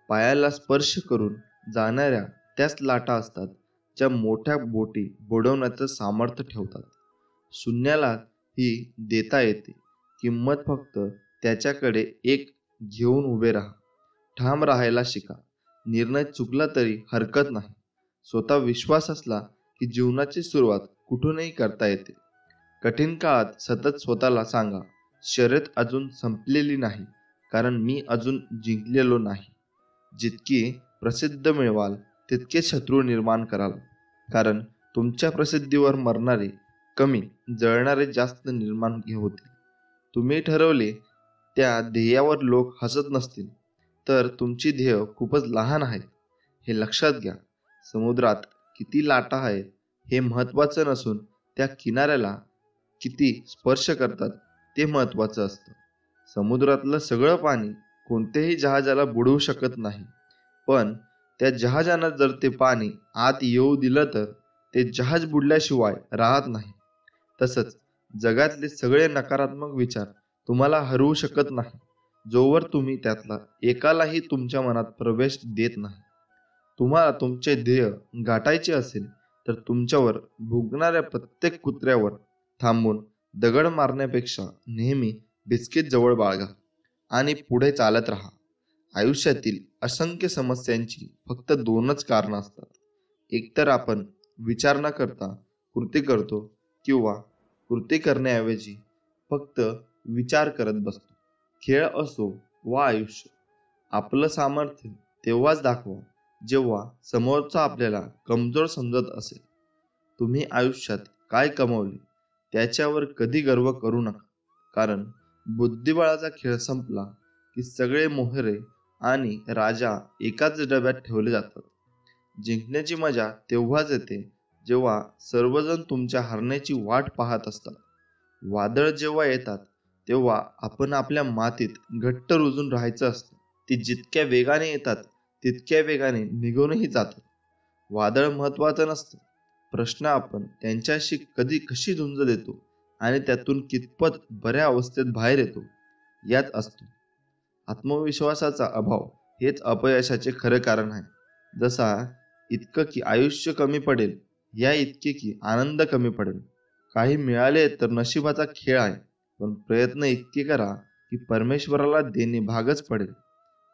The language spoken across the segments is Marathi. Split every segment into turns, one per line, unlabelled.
पायाला स्पर्श करून जाणाऱ्या त्याच लाटा असतात ज्या मोठ्या बोटी बुडवण्याचं सामर्थ्य ठेवतात. शून्याला ही देता येते किंमत, फक्त त्याच्याकडे एक घेऊन उभे राहा. ठाम राहायला शिका. निर्णय चुकला तरी हरकत नाही. स्वतः विश्वास असला की जीवनाची सुरुवात कुठूनही करता येते. कठीण काळात सतत स्वतःला सांगा, शर्यत अजून संपलेली नाही, कारण मी अजून जिंकलेलो नाही. जितकी प्रसिद्ध मिळवाल तितके शत्रू निर्माण कराल, कारण तुमच्या प्रसिद्धीवर मरणारे कमी, जळणारे जास्त निर्माण होतील. तुम्ही ठरवले त्या ध्येयावर लोक हसत नसतील तर तुमची ध्येय खूपच लहान आहेत हे लक्षात घ्या. समुद्रात किती लाटा आहेत हे महत्त्वाचं नसून त्या किनाऱ्याला किती स्पर्श करतात ते महत्त्वाचं असतं. समुद्रातलं सगळं पाणी कोणत्याही जहाजाला बुडवू शकत नाही, पण त्या जहाजानं जर ते पाणी आत येऊ दिलं तर ते जहाज बुडल्याशिवाय राहत नाही. तसंच जगातले सगळे नकारात्मक विचार तुम्हाला हरवू शकत नाही, जोवर तुम्ही त्यातला एकालाही तुमच्या मनात प्रवेश देत नाही. तुम्हाला तुमचे ध्येय गाठायचे असेल तर तुमच्यावर भुंकणाऱ्या प्रत्येक कुत्र्यावर थांबून दगड मारण्यापेक्षा नेहमी बिस्किट जवळ बाळगा आणि पुढे चालत राहा. आयुष्यातील असंख्य समस्यांची फक्त दोनच कारणं असतात. एकतर आपण विचार न करता कृती करतो, किंवा कृती करण्याऐवजी फक्त विचार करत बसतो. खेळ असो वा आयुष्य, आपलं सामर्थ्य तेव्हाच दाखवा जेव्हा समोरचा आपल्याला कमजोर समजत असेल. तुम्ही आयुष्यात काय कमवले त्याच्यावर कधी गर्व करू नका, कारण बुद्धिबळाचा खेळ संपला की सगळे मोहरे आणि राजा एकाच डब्यात ठेवले जातात. जिंकण्याची मजा तेव्हाच येते जेव्हा सर्वजण तुमच्या हरण्याची वाट पाहत असतात. वादळ जेव्हा येतात तेव्हा आपण आपल्या मातीत घट्ट रुजून राहायचं असतं. ती जितक्या वेगाने येतात तितक्या वेगाने निघूनही जातात. वादळ महत्त्वाचं नसतं, प्रश्न आपण त्यांच्याशी कशी झुंज देतो आणि त्यातून कितपत बऱ्या अवस्थेत बाहेर येतो यात असतो. आत्मविश्वासाचा अभाव हेच अपयशाचे खरे कारण आहे. जसा इतकं की आयुष्य कमी पडेल, या इतके की आनंद कमी पडेल. काही मिळाले तर नशिबाचा खेळ आहे, पण प्रयत्न इतके करा की परमेश्वराला देणे भागच पडेल.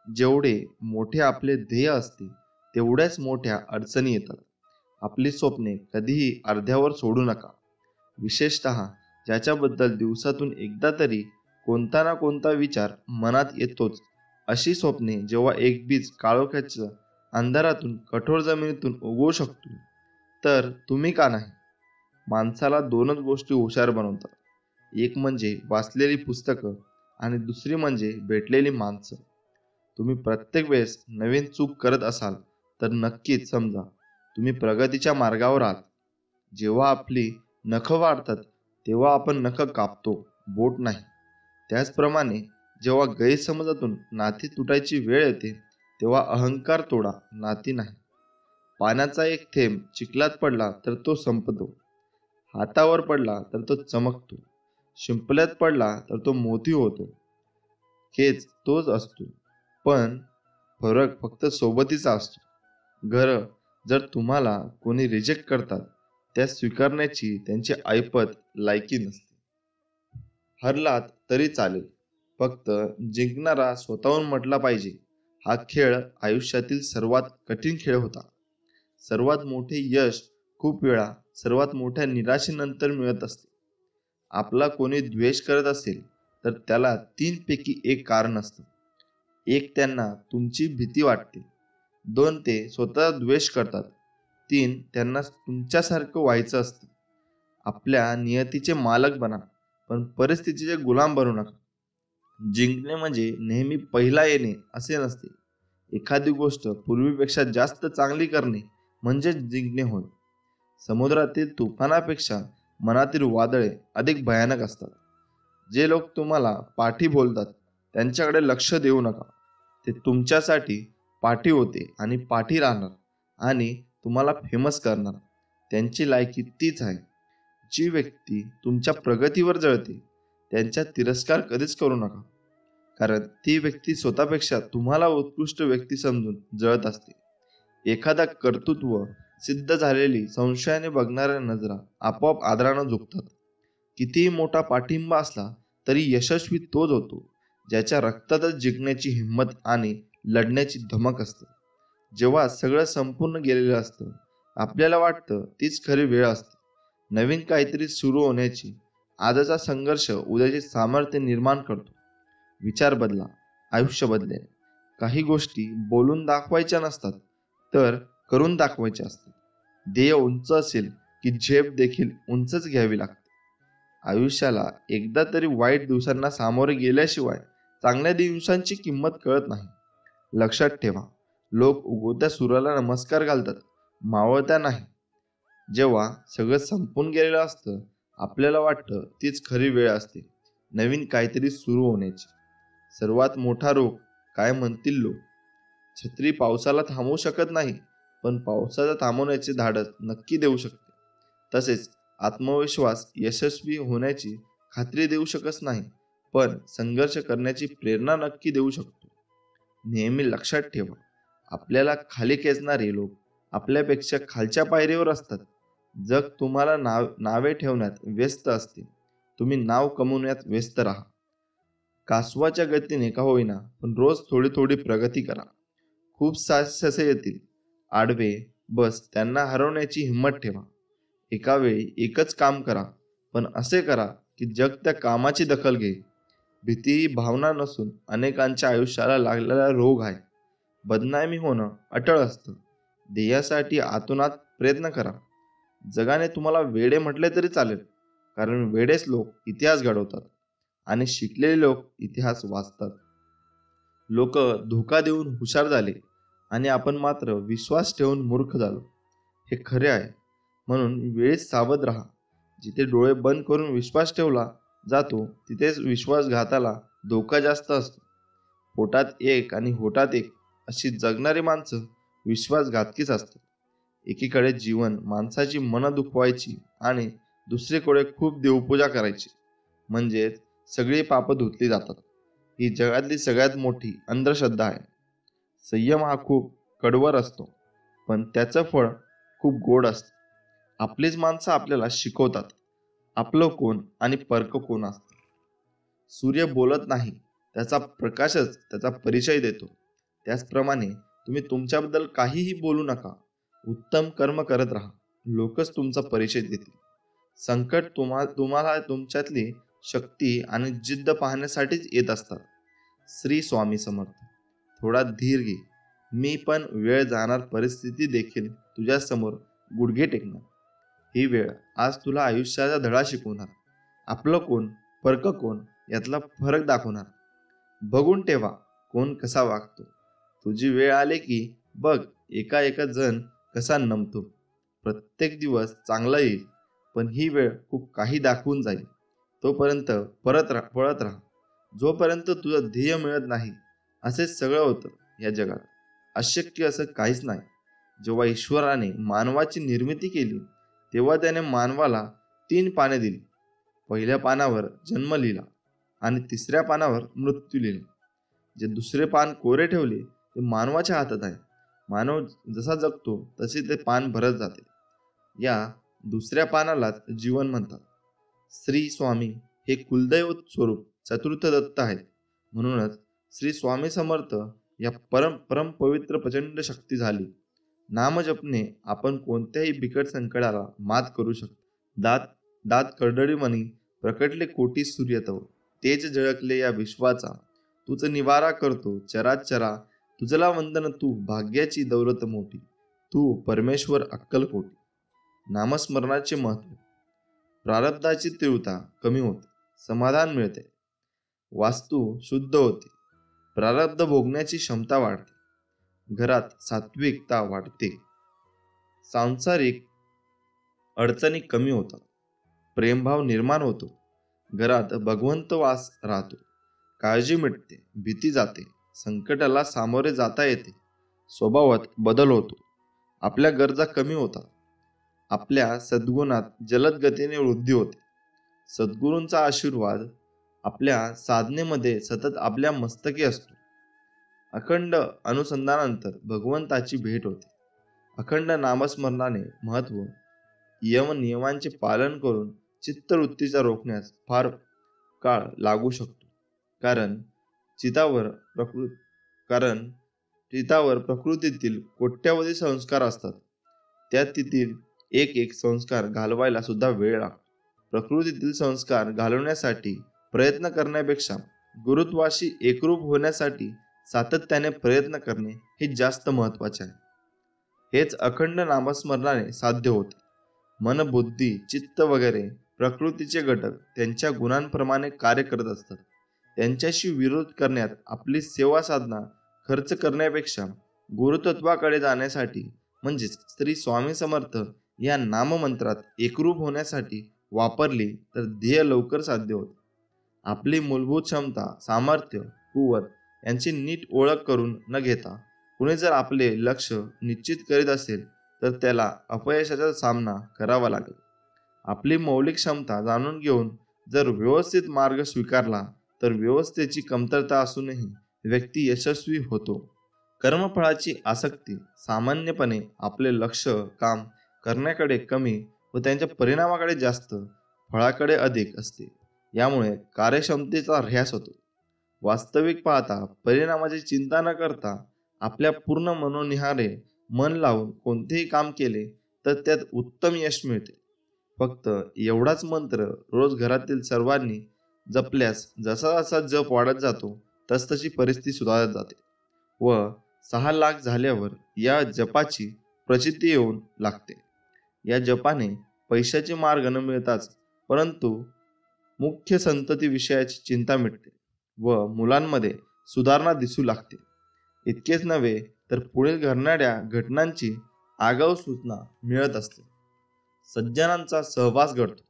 जेवढे मोठे आपले ध्येय असते तेवढ्याच मोठ्या अडचणी येतात. आपली स्वप्ने कधीही अर्ध्यावर सोडू नका. विशेषतः ज्याच्याबद्दल दिवसातून एकदा तरी कोणता ना कोणता विचार मनात येतोच. अशी स्वप्ने जेव्हा एक बीज काळोख्याच्या अंधारातून कठोर जमिनीतून उगवू शकतो, तर तुम्ही का नाही? माणसाला दोनच गोष्टी हुशार बनवतात, एक म्हणजे वाचलेली पुस्तकं आणि दुसरी म्हणजे भेटलेली माणसं. तुम्ही प्रत्येक वेळेस नवीन चूक करत असाल तर नक्कीच समजा तुम्ही प्रगतीच्या मार्गावर आहात. जेव्हा आपली नखं वाढतात तेव्हा आपण नखं कापतो, बोट नाही. त्याचप्रमाणे जेव्हा गैरसमजातून नाती तुटायची वेळ येते तेव्हा अहंकार तोडा, नाती नाही. पाण्याचा एक थेंब चिखलात पडला तर तो संपतो, हातावर पडला तर तो चमकतो, शिंपल्यात पडला तर तो मोती होतो. खेच तोच असतो, पण फरक फक्त सोबतीचा असतो. घरं जर तुम्हाला कोणी रिजेक्ट करतात, त्या स्वीकारण्याची त्यांची ऐपत लायकी नसते. हरलात तरी चालेल, फक्त जिंकणारा स्वतःहून म्हटला पाहिजे, हा खेळ आयुष्यातील सर्वात कठीण खेळ होता. सर्वात मोठे यश खूप वेळा सर्वात मोठ्या निराशेनंतर मिळत असते. आपला कोणी द्वेष करत असेल तर त्याला 3 पैकी 1 कारण असतं. 1, त्यांना तुमची भीती वाटते. 2, ते स्वतः द्वेष करतात. 3, त्यांना तुमच्यासारखं व्हायचं असतं. आपल्या नियतीचे मालक बना, पण परिस्थितीचे गुलाम बनू नका. जिंकणे म्हणजे नेहमी पहिला येणे असे नसते. एखादी गोष्ट पूर्वीपेक्षा जास्त चांगली करणे म्हणजे जिंकणे होय. समुद्रातील तुफानापेक्षा मनातील वादळे अधिक भयानक असतात. जे लोक तुम्हाला पाठी बोलतात त्यांच्याकडे लक्ष देऊ नका. ते तुमच्यासाठी पाठी होते आणि पाठी राहणार आणि तुम्हाला फेमस करणार. त्यांची लायकी तीच आहे. जी व्यक्ती तुमच्या प्रगतीवर जळते त्यांचा तिरस्कार कधीच करू नका. कारण ती व्यक्ती स्वतःपेक्षा तुम्हाला उत्कृष्ट व्यक्ती समजून जळत असते. एखादा कर्तृत्व सिद्ध झालेली संशयाने बघणाऱ्या नजरा आपोआप आदरानं झुकतात. कितीही मोठा पाठिंबा असला तरी यशस्वी तोच होतो ज्याच्या रक्तातच जिंकण्याची हिंमत आणि लढण्याची धमक असते. जेव्हा सगळं संपूर्ण गेलेलं असतं, आपल्याला वाटतं तीच खरी वेळ असते नवीन काहीतरी सुरू होण्याची. आजचा संघर्ष उद्याचे सामर्थ्य निर्माण करतो. विचार बदला, आयुष्य बदलेल. काही गोष्टी बोलून दाखवायच्या नसतात, तर करून दाखवायच्या असतात. ध्येय उंच असेल की झेप देखील उंचच घ्यावी लागते. आयुष्याला एकदा तरी वाईट दिवसांना सामोरे गेल्याशिवाय चांगल्या दिवसांची किंमत कळत नाही. लक्षात ठेवा, लोक उगवत्या सूर्याला नमस्कार घालतात, मावळत्या नाही. जेव्हा सगळं संपून गेलेलं असतं, आपल्याला वाटतं तीच खरी वेळ असते नवीन काहीतरी सुरू होण्याची. सर्वात मोठा रोग काय म्हणतील लोक? छत्री पावसाला थांबवू शकत नाही, पण पावसाला थांबवण्याचे धाडस नक्की देऊ शकते. तसेच आत्मविश्वास यशस्वी होण्याची खात्री देऊ शकत नाही, पण संघर्ष करण्याची प्रेरणा नक्की देऊ शकतो. नेहमी लक्षात ठेवा, आपल्याला खाली खेचणारे लोक आपल्यापेक्षा खालच्या पायरीवर असतात. जग तुम्हाला नावे ठेवण्यात व्यस्त असते, तुम्ही नाव कमवण्यात व्यस्त राहा. कासवाच्या गतीने का होईना, पण रोज थोडी थोडी प्रगती करा. खूप ससे येतील आडवे, बस त्यांना हरवण्याची हिंमत ठेवा. एका वेळी एकच काम करा, पण असे करा की जग त्या कामाची दखल घे. भीती ही भावना नसून अनेकांच्या आयुष्याला लागलेला रोग आहे. बदनामी होणं अटळ असतं. ध्येयासाठी आतोनात प्रयत्न करा. जगाने तुम्हाला वेडे म्हटले तरी चालेल, कारण वेडेच लोक इतिहास घडवतात आणि शिकलेले लोक इतिहास वाचतात. लोक धोका देऊन हुशार झाले आणि आपण मात्र विश्वास ठेवून मूर्ख झालो. हे खरे आहे. म्हणून वेळेत सावध राहा. जिथे डोळे बंद करून विश्वास ठेवला जातो, तिथेच विश्वासघाताला धोका जास्त असतो. पोटात एक आणि होटात एक अशी जगणारी माणसं विश्वासघातकीच असतात. एकीकडे जीवन माणसाची मनं दुखवायची आणि दुसरीकडे खूप देवपूजा करायची, म्हणजेच सगळी पापं धुतली जातात. ही जगातली सगळ्यात मोठी अंधश्रद्धा आहे. संयम हा खूप कडवट असतो, पण त्याचं फळ खूप गोड असतं. आपलीच माणसं आपल्याला शिकवतात आपलं कोण आणि परक कोण असतं. सूर्य बोलत नाही, त्याचा प्रकाशच त्याचा परिचय देतो. त्याचप्रमाणे तुम्ही तुमच्याबद्दल काहीही बोलू नका. उत्तम कर्म करत राहा, लोकच तुमचा परिचय देतील. संकट तुम्हाला तुमच्यातली शक्ती आणि जिद्द पाहण्यासाठीच येत असतात. श्री स्वामी समर्थ. थोडा धीर घे. मी पण वेळ जाणार परिस्थिती देखील तुझ्या समोर गुडघे टेकणार. ही वेळ आज तुला आयुष्याचा धडा शिकवणार. आपलं कोण, परक कोण यातला फरक दाखवणार. बघून ठेवा कोण कसा वागतो. तुझी वेळ आली की बघ एका एका जण कसा नमतो. प्रत्येक दिवस चांगला येईल, पण ही वेळ खूप काही दाखवून जाईल. तोपर्यंत पळत राहा. जोपर्यंत तुझं ध्येय मिळत नाही, असेच सगळं होतं या जगात. अशक्य असं काहीच नाही. जेव्हा ईश्वराने मानवाची निर्मिती केली, तेव्हा त्याने मानवाला 3 पाने दिली. पहिल्या पानावर जन्म लिहिला आणि तिसऱ्या पानावर मृत्यू लिहिला. जे दुसरे पान कोरे ठेवले ते मानवाच्या हातात आहे. मानव जसा जगतो तसे ते पान भरत जाते. या दुसऱ्या पानालाच जीवन म्हणतात. श्री स्वामी हे कुलदैवत स्वरूप चतुर्थ दत्त आहेत. म्हणूनच श्री स्वामी समर्थ या परम पवित्र प्रचंड शक्ती झाली. नाम जपणे आपण कोणत्याही बिकट संकटाला मात करू शकतो. दात दात करडळी मनी प्रकटले कोटी सूर्य तव, तेज झळकले या विश्वाचा. तूच निवारा करतो चराचरा, तुझला वंदन तू भाग्याची दौलत मोठी. तू परमेश्वर अक्कलकोटी. नामस्मरणाचे महत्व. प्रारब्धाची तीव्रता कमी होते, समाधान मिळते, वास्तू शुद्ध होते, प्रारब्ध भोगण्याची क्षमता वाढते, घरात सात्विकता वाढते, सांसारिक अडचणी कमी होतात, प्रेमभाव निर्माण होतो, घरात भगवंत वास राहतो, काळजी मिटते, भीती जाते, संकटाला सामोरे जाता येते, स्वभावात बदल होतो, आपल्या गरजा कमी होतात, आपल्या सद्गुणात जलद गतीने वृद्धी होते. सद्गुरूंचा आशीर्वाद आपल्या साधनेमध्ये सतत आपल्या मस्तकी असतो. अखंड अनुसंधानानंतर भगवंताची भेट होते. अखंड नामस्मरणाने महत्व नियमांचे पालन करून चित्तवृत्तीचा रोखण्यास फार काळ लागू शकतो. कारण चितावर प्रकृ कारण चितावर प्रकृतीतील कोट्यावधी संस्कार असतात. त्यातील एक एक संस्कार घालवायला सुद्धा वेळ लागतो. प्रकृतीतील संस्कार घालवण्यासाठी प्रयत्न करण्यापेक्षा गुरुत्वाशी एकरूप होण्यासाठी सातत्याने प्रयत्न करणे हे जास्त महत्वाचे आहे. हेच अखंड नामस्मरणाने साध्य होते. मन, बुद्धी, चित्त वगैरे प्रकृतीचे घटक त्यांच्या गुणांप्रमाणे कार्य करत असतात. त्यांच्याशी विरोध करण्यात आपली सेवा साधना खर्च करण्यापेक्षा गुरुतत्वाकडे जाण्यासाठी म्हणजेच श्री स्वामी समर्थ या नाममंत्रात एकरूप होण्यासाठी वापरली तर ध्येय लवकर साध्य होते. आपली मूलभूत क्षमता, सामर्थ्य, कुवत यांची नीट ओळख करून न घेता कुणी जर आपले लक्ष निश्चित करीत असेल तर त्याला अपयशाचा सामना करावा लागेल. आपली मौलिक क्षमता जाणून घेऊन जर व्यवस्थित मार्ग स्वीकारला तर व्यवस्थेची कमतरता असूनही व्यक्ती यशस्वी होतो. कर्मफळाची आसक्ती सामान्यपणे आपले लक्ष काम करण्याकडे कमी व त्यांच्या परिणामाकडे जास्त, फळाकडे अधिक असते. यामुळे कार्यक्षमतेचा ऱ्हास होतो. वास्तविक पाहता परिणामाची चिंता न करता आपल्या पूर्ण मनोनिहारे मन लावून कोणतेही काम केले तर त्यात उत्तम यश मिळते. फक्त एवढाच मंत्र रोज घरातील सर्वांनी जपल्यास जसा जसा जप वाढत जातो तसतशी परिस्थिती सुधारत जाते व 6 लाख झाल्यावर या जपाची प्रचिती येऊन लागते. या जपाने पैशाचे मार्ग न मिळताच परंतु मुख्य संतती विषयाची चिंता मिटते व मुलांमध्ये सुधारणा दिसू लागते. इतकेच नव्हे तर पुढील घडणाऱ्या घटनांची आगाऊ सूचना मिळत असते. सज्जनांचा सहवास घडतो.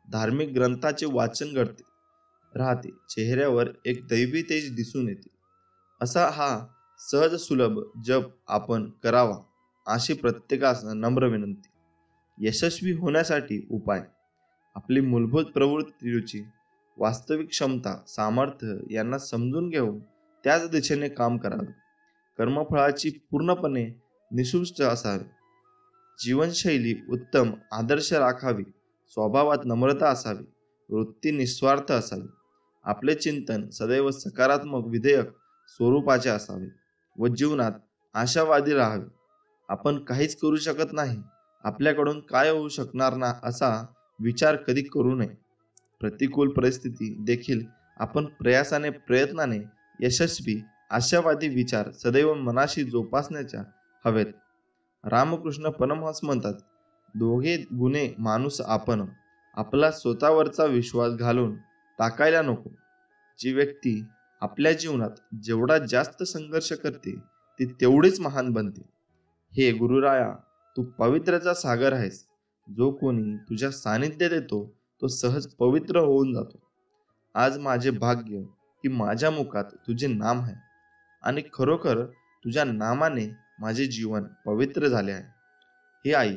धार्मिक ग्रंथाचे वाचन घडते राहते. चेहऱ्यावर एक दैवी तेज दिसून येते. असा हा सहज सुलभ जप आपण करावा अशी प्रत्येकास नम्र विनंती. यशस्वी होण्यासाठी उपाय: आपली मूलभूत प्रवृत्ती, रुची, वास्तविक क्षमता, सामर्थ्य यांना समजून घेऊन त्याच दिशेने काम करावे. कर्मफळाची पूर्णपणे निष्पक्ष असावे. जीवनशैली उत्तम आदर्श राखावी. स्वभावात नम्रता असावी. वृत्ती निस्वार्थ असावी. आपले चिंतन सदैव सकारात्मक विधेयक स्वरूपाचे असावे व जीवनात आशावादी राहावे. आपण काहीच करू शकत नाही, आपल्याकडून काय होऊ शकणार ना असा विचार कधी करू नये. प्रतिकूल परिस्थिती देखील आपण प्रयत्नाने यशस्वी आशावादी विचार सदैव मनाशी जोपासण्याच्या हवेत. रामकृष्ण परमहंस म्हणतात, दोघे गुणे माणूस आपण आपला स्वतःवरचा विश्वास घालून टाकायला नको. जी व्यक्ती आपल्या जीवनात जेवढा जास्त संघर्ष करते ती तेवढीच महान बनते. हे गुरुराया, तू पवित्रचा सागर आहेस. जो कोणी तुझ्या सानिध्यात येतो तो सहज पवित्र होऊन जातो. आज माझे भाग्य की माझ्या मुखात तुझे नाम आहे आणि खरोखर तुझ्या नामाने माझे जीवन पवित्र झाले आहे. हे आई,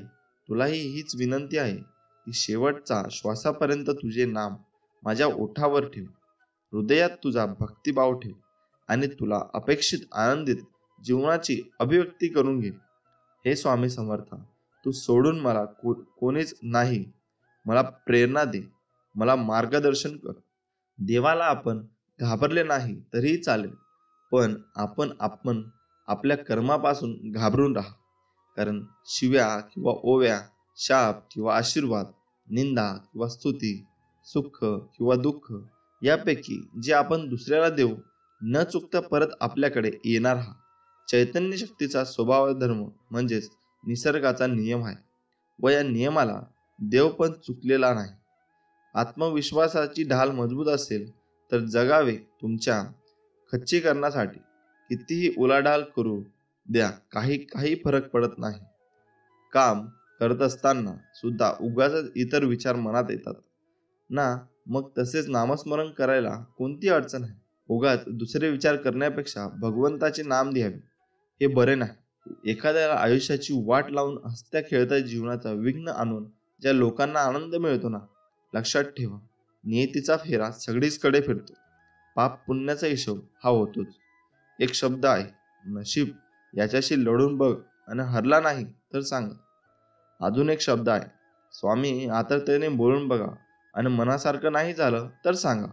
तुलाही हीच विनंती आहे की शेवटचा श्वासापर्यंत तुझे नाम माझ्या ओठावर ठेव. हृदयात तुझा भक्तिभाव ठेव आणि तुला अपेक्षित आनंदित जीवनाची अभिव्यक्ती करून घे. हे स्वामी समर्था, तू सोडून मला कोणीच नाही. मला प्रेरणा दे, मला मार्गदर्शन कर. देवाला आपण घाबरले नाही तरीही चालेल, पण आपण आपल्या कर्मापासून घाबरून राहा. कारण शिव्या किंवा ओव्या, शाप किंवा आशीर्वाद, निंदा किंवा स्तुती, सुख किंवा दुःख यापैकी जे आपण दुसऱ्याला देऊ न चुकता परत आपल्याकडे येणार हा चैतन्य शक्तीचा स्वभाव धर्म म्हणजेच निसर्गाचा नियम आहे व या नियमाला देव पण चुकलेला नाही. आत्मविश्वासाची ढाल मजबूत असेल तर जगावे तुमच्या खच्चीकरणासाठी. कितीही उलाढाल करू द्या, काही फरक पडत नाही. काम करत असताना सुद्धा उगाच इतर विचार मनात येतात ना, मग तसेच नामस्मरण करायला कोणती अडचण आहे. उगाच दुसरे विचार करण्यापेक्षा भगवंताचे नाम द्यावे हे बरे नाही. एखाद्याला आयुष्याची वाट लावून हसत्या खेळत्या जीवनाचा विघ्न आणून ज्या लोकांना आनंद मिळतो ना, लक्षात ठेवा, नियतीचा फेरा सगळीचकडे फिरतो. पाप पुण्याचा हिशोब हा होतोच. एक शब्द आहे, नशीब. याच्याशी लढून बघ आणि हरला नाही तर सांगा. अजून एक शब्द आहे, स्वामी आतरतेने बोलून बघा आणि मनासारखं नाही झालं तर सांगा.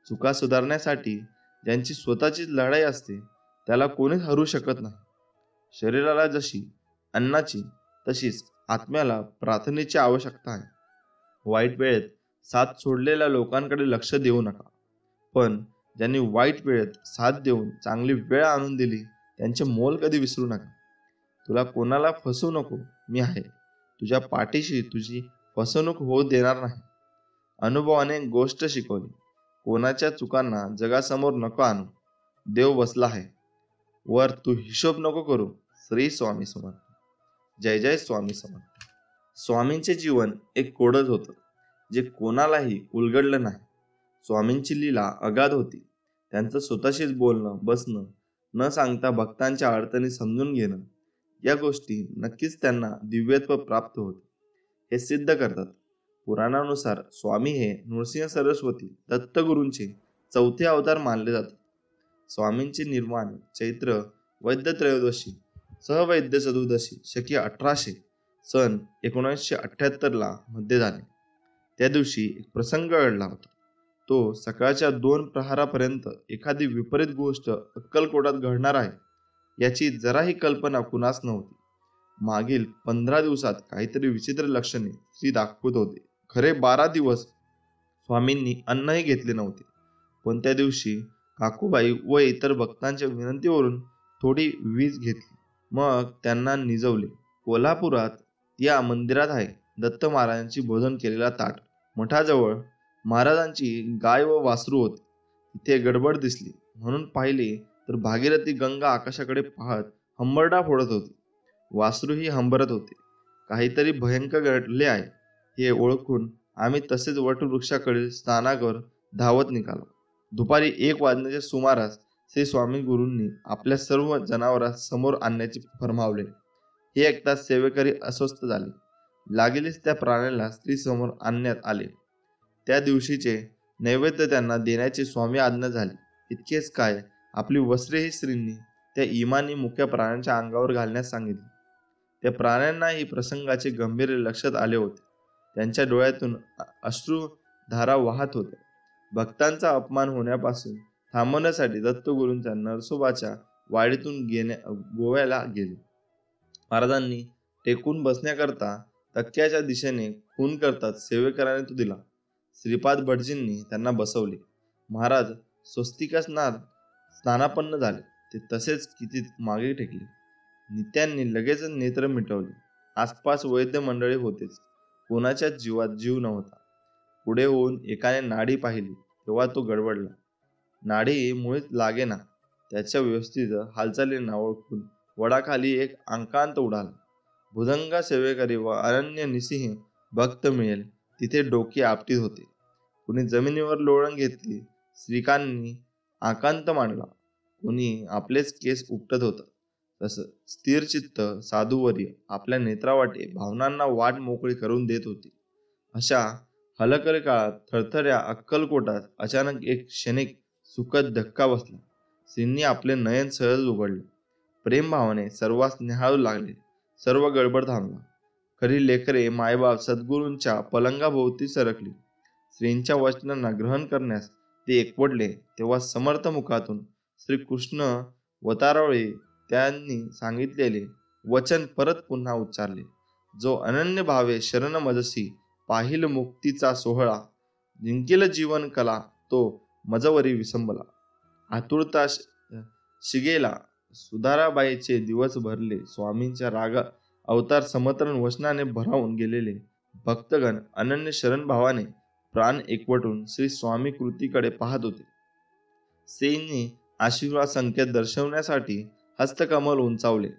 चुका सुधारण्यासाठी ज्यांची स्वतःची लढाई असते त्याला कोणीच हरू शकत नाही. शरीराला जशी अन्नाची तशीच आत्म्याला प्रार्थनेची आवश्यकता आहे. वाईट वेळेत साथ सोडलेल्या लोकांकडे लक्ष देऊ नका, पण ज्यांनी वाईट वेळेत साथ देऊन चांगली वेळ आणून दिली त्यांचे मोल कधी विसरू नका. तुला कोणाला फसवू नको, मी आहे तुझ्या पाठीशी. तुझी फसवणूक होऊ देणार नाही. अनुभवाने गोष्ट शिकवली. कोणाच्या चुकांना जगासमोर नको आणू. देव बसला आहे वर, तू हिशोब नको करू. श्री स्वामी समर्थ. जय जय स्वामी समर्थ. स्वामींचे जीवन एक कोडच होतं जे कोणालाही उलगडलं नाही. स्वामींची लीला अगाध होती. त्यांचं स्वतःशीच बोलणं, बसणं, न सांगता भक्तांच्या अडचणी समजून घेणं, या गोष्टी नक्कीच त्यांना दिव्यत्व प्राप्त होते. हे सिद्ध करतात. पुराणानुसार स्वामी हे नृसिंह सरस्वती दत्तगुरूंचे चौथे अवतार मानले जातात. स्वामींचे निर्माण चैत्र वैद्य त्रयोदशी सहवैद्य चतुर्दशी शके 1800 सन 1978 मध्ये झाले. त्या दिवशी एक प्रसंग घडला होता. तो सकाळच्या 2 प्रहारापर्यंत एखादी विपरीत गोष्ट अक्कलकोटात घडणार आहे याची जराही कल्पना कुणास नव्हती. मागील 15 दिवसात काहीतरी विचित्र लक्षणे श्री दाखवत होते. खरे 12 दिवस स्वामींनी अन्नही घेतले नव्हते. पण त्या दिवशी काकूबाई व इतर भक्तांच्या विनंतीवरून थोडी वीज घेतली. मग त्यांना निजवले. कोल्हापुरात या मंदिरात आहे दत्त महाराजांची भोजन केलेला ताट. मठाजवळ महाराजांची गाय व वासरू होते. तिथे गडबड दिसली म्हणून पाहिले तर भागीरथी गंगा आकाशाकडे पाहत हंबरडा फोडत होती. वासरूही हंबरत होते. काहीतरी भयंकर घडले आहे हे ओळखून आम्ही तसेच वटवृक्षाकडील स्थानावर धावत निघालो. दुपारी 1 वाजण्याच्या सुमारास श्री स्वामी गुरूंनी आपल्या सर्व जनावरांस समोर आणण्याचे फरमावले. हे ऐकताच सेवेकरी अस्वस्थ झाले. लागलीच त्या प्राण्याला स्त्री समोर आणण्यात आले. त्या दिवशीचे नैवेद्य त्यांना देण्याची स्वामी आज्ञा झाली. इतकेच काय, आपली वस्त्रेही श्रींनी त्या इमानी मुक्या प्राण्यांच्या अंगावर घालण्यास सांगितली. त्या प्राण्यांनाही प्रसंगाचे गंभीर लक्षात आले होते. त्यांच्या डोळ्यातून अश्रुधारा वाहत होत्या. भक्तांचा अपमान होण्यापासून थांबवण्यासाठी दत्तगुरूंच्या नरसोबाच्या वाडीतून गोव्याला गेले. महाराजांनी टेकून बसण्याकरता तक्क्याच्या दिशेने खून करतात सेवेकराने तो दिला. श्रीपाद भटजींनी त्यांना बसवले. महाराज स्नानापन्न झाले. ते तसेच किती मागे टेकले. नित्यांनी लगेच नेत्र मिटवले. आसपास वैद्य मंडळी होतेच. कोणाच्या जीवात जीव नव्हता. पुढे होऊन एकाने नाडी पाहिली तेव्हा तो गडबडला. नाडी मुळीच लागेना. त्याच्या व्यवस्थित हालचालींना ओळखून वडाखाली एक अंकांत उडाला. भुजंगा सेवेकरी व अरण्य निसिंह भक्त मिळेल तिथे डोके आपटीत होते. कुणी जमिनीवर लोळण घेतली. श्रीकांनी आकांत मांडला. कुणी आपलेच केस उपटत होतं. तसं स्थिरचित्त साधूवर्य आपल्या नेत्रावाटे भावनांना वाट मोकळी करून देत होते. अशा हलकल काळात थरथऱ्या अक्कलकोटात अचानक एक क्षणिक सुखद धक्का बसला. श्रींनी आपले नयन सहज उघडले. प्रेमभावाने सर्वांस निहाळू लागले. सर्व गडबड थांबला. खरी लेकरे मायबाप सद्गुरूंच्या पलंगाभोवती सरकली. श्रींच्या वचनांना ग्रहण करण्यास ते एकवटले तेव्हा समर्थ मुखातून श्रीकृष्ण वतारवळे त्यांनी सांगितलेले वचन परत पुन्हा उच्चारले. जो अनन्य भावे शरण मजसी पाहिल मुक्तीचा सोहळा, जिंकेल जीवन कला तो मजवरी विसंबला. आतुरता शिगेला सुधाराबाईचे दिवस भरले. स्वामींच्या रागा अवतार समर्पण वचनाने भरावून गेलेले भक्तगण अनन्य शरण भावाने प्राण एकवटून श्री स्वामी कृतीकडे पाहत होते. श्रींनी आशीर्वाद संकेत दर्शवण्यासाठी हस्तकमल उंचावले.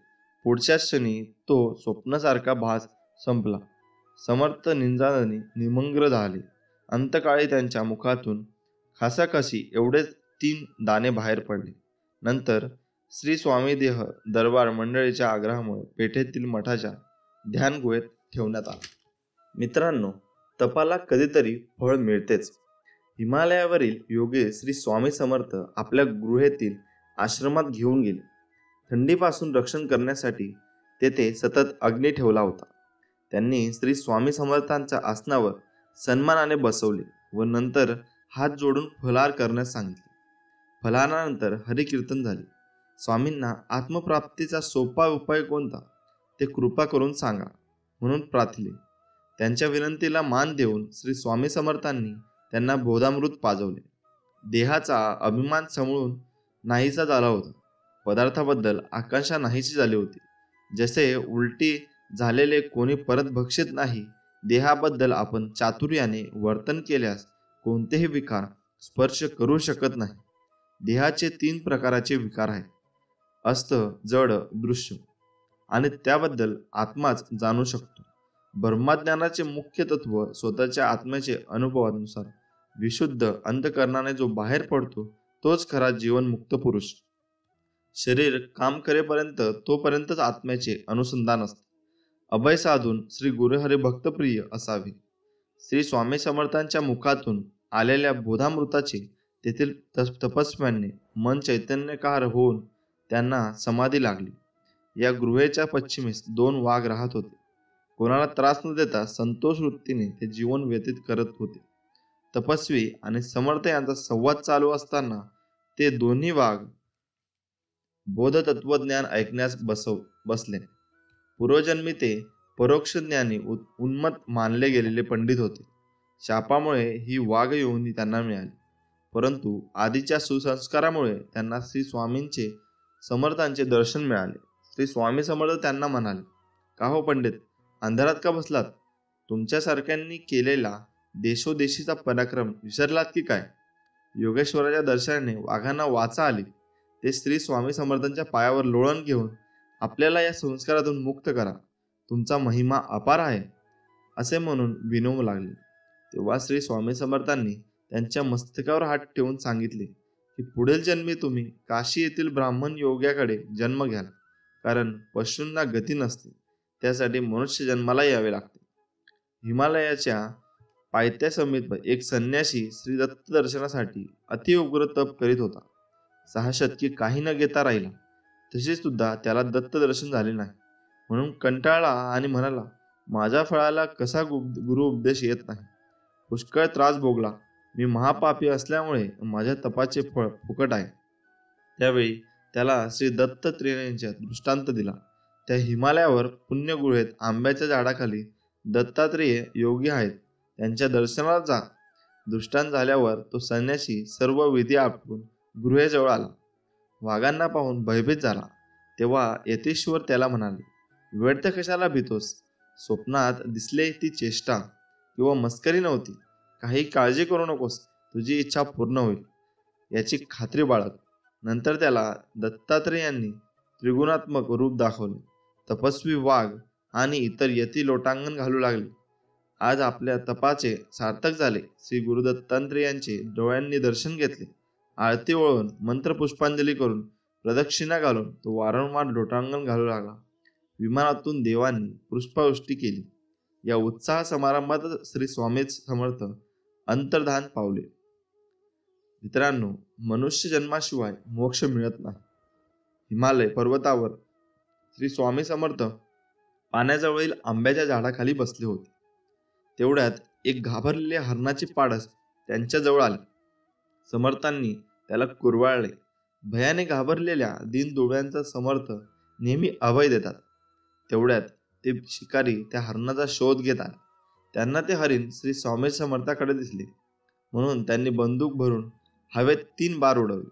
पुढच्या क्षणी तो स्वप्नासारखा भास संपला. समर्थ निंजाने निमग्न झाले. अंतकाळी त्यांच्या मुखातून खासाखाशी एवढेच 3 दाणे बाहेर पडले. नंतर श्री स्वामी देह दरबार मंडळीच्या आग्रहामुळे पेठेतील मठाच्या ध्यान गुहेत ठेवण्यात आला. मित्रांनो, तपाला कधीतरी फळ मिळतेच. हिमालयावरील योगी श्री स्वामी समर्थ आपल्या गृहेतील आश्रमात घेऊन गेले. थंडीपासून रक्षण करण्यासाठी तेथे सतत अग्नी ठेवला होता. त्यांनी श्री स्वामी समर्थांच्या आसनावर सन्मानाने बसवले व नंतर हात जोडून फलाहार करण्यास सांगितले. फलाहारानंतर हरिकीर्तन झाले. स्वामींना आत्मप्राप्तीचा सोपा उपाय कोणता ते कृपा करून सांगा म्हणून प्रार्थिले. त्यांच्या विनंतीला मान देऊन श्री स्वामी समर्थांनी त्यांना बोधामृत पाजवले. देहाचा अभिमान समळून नाहीसा झाला होता. पदार्थाबद्दल आकांक्षा नाहीशी झाली होती. जसे उलटी झालेले कोणी परत भक्षित नाही, देहाबद्दल आपण चातुर्याने वर्तन केल्यास कोणतेही विकार स्पर्श करू शकत नाही. देहाचे 3 प्रकारचे विकार आहेत: अस्त, जड, दृश्य, आणि त्याबद्दल आत्माच जाणू शकतो. ब्रह्मज्ञानाचे मुख्य तत्व स्वतःच्या आत्म्याचे अनुभवानुसार विशुद्ध अंतःकरणाने जो बाहेर पडतो तोच खरा जीवनमुक्त पुरुष. शरीर काम करेपर्यंत तोपर्यंतच आत्म्याचे अनुसंधान असते. अभय साधून श्री गुरुहरी भक्तप्रिय असावे. श्री स्वामी समर्थांच्या मुखातून आलेल्या बोधामृताचे तेथील तपस्व्यांनी मन चैतन्यकार होऊन त्यांना समाधी लागली. या गृहेच्या पश्चिमेस 2 वाघ राहत होते. कोणाला त्रास न देता संतोष वृत्तीने ते जीवन व्यतीत करत होते. तपस्वी आणि समर्थ यांचा संवाद चालू असताना ते दोन्ही वाघ बोधतत्वज्ञान ऐकण्यास बसले. पूर्वजन्मी ते परोक्ष ज्ञानी उन्मत्त मानले गेलेले पंडित होते. शापामुळे ही वाघ योनी त्यांना मिळाली. परंतु आधीच्या सुसंस्कारामुळे त्यांना श्री स्वामींचे समर्थांचे दर्शन मिळाले. श्री स्वामी समर्थ त्यांना म्हणाले, का हो पंडित, अंधारात का बसलात? तुमच्यासारख्यांनी केलेला देशोदेशीचा पराक्रम विसरलात की काय? योगेश्वराच्या दर्शनाने वाघांना वाचा आली. ते श्री स्वामी समर्थांच्या पायावर लोळण घेऊन आपल्याला या संस्कारातून मुक्त करा, तुमचा महिमा अपार आहे असे म्हणून विनवू लागले. तेव्हा श्री स्वामी समर्थांनी त्यांच्या मस्तकावर हात ठेवून सांगितले की पुढील जन्मी तुम्ही काशी येथील ब्राह्मण योग्याकडे जन्म घ्याल, कारण पशूंना गती नसते, त्यासाठी मनुष्य जन्माला यावे लागते. हिमालयाच्या पायथ्यासमीप एक संन्यासी श्री दत्त दर्शनासाठी अतिउग्र तप करीत होता. 6 शतके काही न घेता राहिला, तसे सुद्धा त्याला दत्त दर्शन झाले नाही. म्हणून कंटाळला आणि म्हणाला, माझ्या फळाला कसा गुरु उपदेश येत नाही. पुष्कळ त्रास भोगला. मी महापापी असल्यामुळे माझ्या तपाचे फळ फुकट आहे. त्यावेळी त्याला श्री दत्तात्रेयांचा दृष्टांत दिला. त्या हिमालयावर पुण्यगुहेत आंब्याच्या झाडाखाली दत्तात्रेय योगी आहेत, त्यांच्या दर्शनाला जा. दृष्टांत झाल्यावर तो संन्यासी सर्व विधी आटपून गृहेजवळ आला. वाघांना पाहून भयभीत झाला. तेव्हा यतीश्वर त्याला म्हणाले, व्यर्थ कशाला भीतोस? स्वप्नात दिसले ती चेष्टा किंवा मस्करी नव्हती. काही काळजी करू नकोस, तुझी इच्छा पूर्ण होईल याची खात्री बाळग. नंतर त्याला दत्तात्रेयांनी त्रिगुणात्मक रूप दाखवले. तपस्वी वाघ आणि इतर यती लोटांगण घालू लागले. आज आपल्या तपाचे सार्थक झाले. श्री गुरुदत्तात्रेयांचे डोळ्यांनी दर्शन घेतले. आरती ओळून मंत्रपुष्पांजली करून प्रदक्षिणा घालून तो वारंवार लोटांगण घालू लागला. विमानातून देवांनी पुष्पवृष्टी केली. या उत्साह समारंभात श्री स्वामी समर्थ अंतर्धान पावले. मित्रांनो, मनुष्य जन्माशिवाय मोक्ष मिळत नाही. हिमालय पर्वतावर श्री स्वामी समर्थ पाण्याजवळील आंब्याच्या झाडाखाली बसले होते. तेवढ्यात एक घाबरलेले हरणाचे पाडस त्यांच्या जवळ आले. समर्थांनी त्याला कुरवाळले. भयाने घाबरलेल्या दीनदुबळ्यांचा समर्थ नेहमी अभय देतात. तेवढ्यात ते शिकारी त्या हरणाचा शोध घेत आले. त्यांना ते हरिण श्री स्वामी समर्थाकडे दिसले, म्हणून त्यांनी बंदूक भरून हवेत 3 बार उडवले.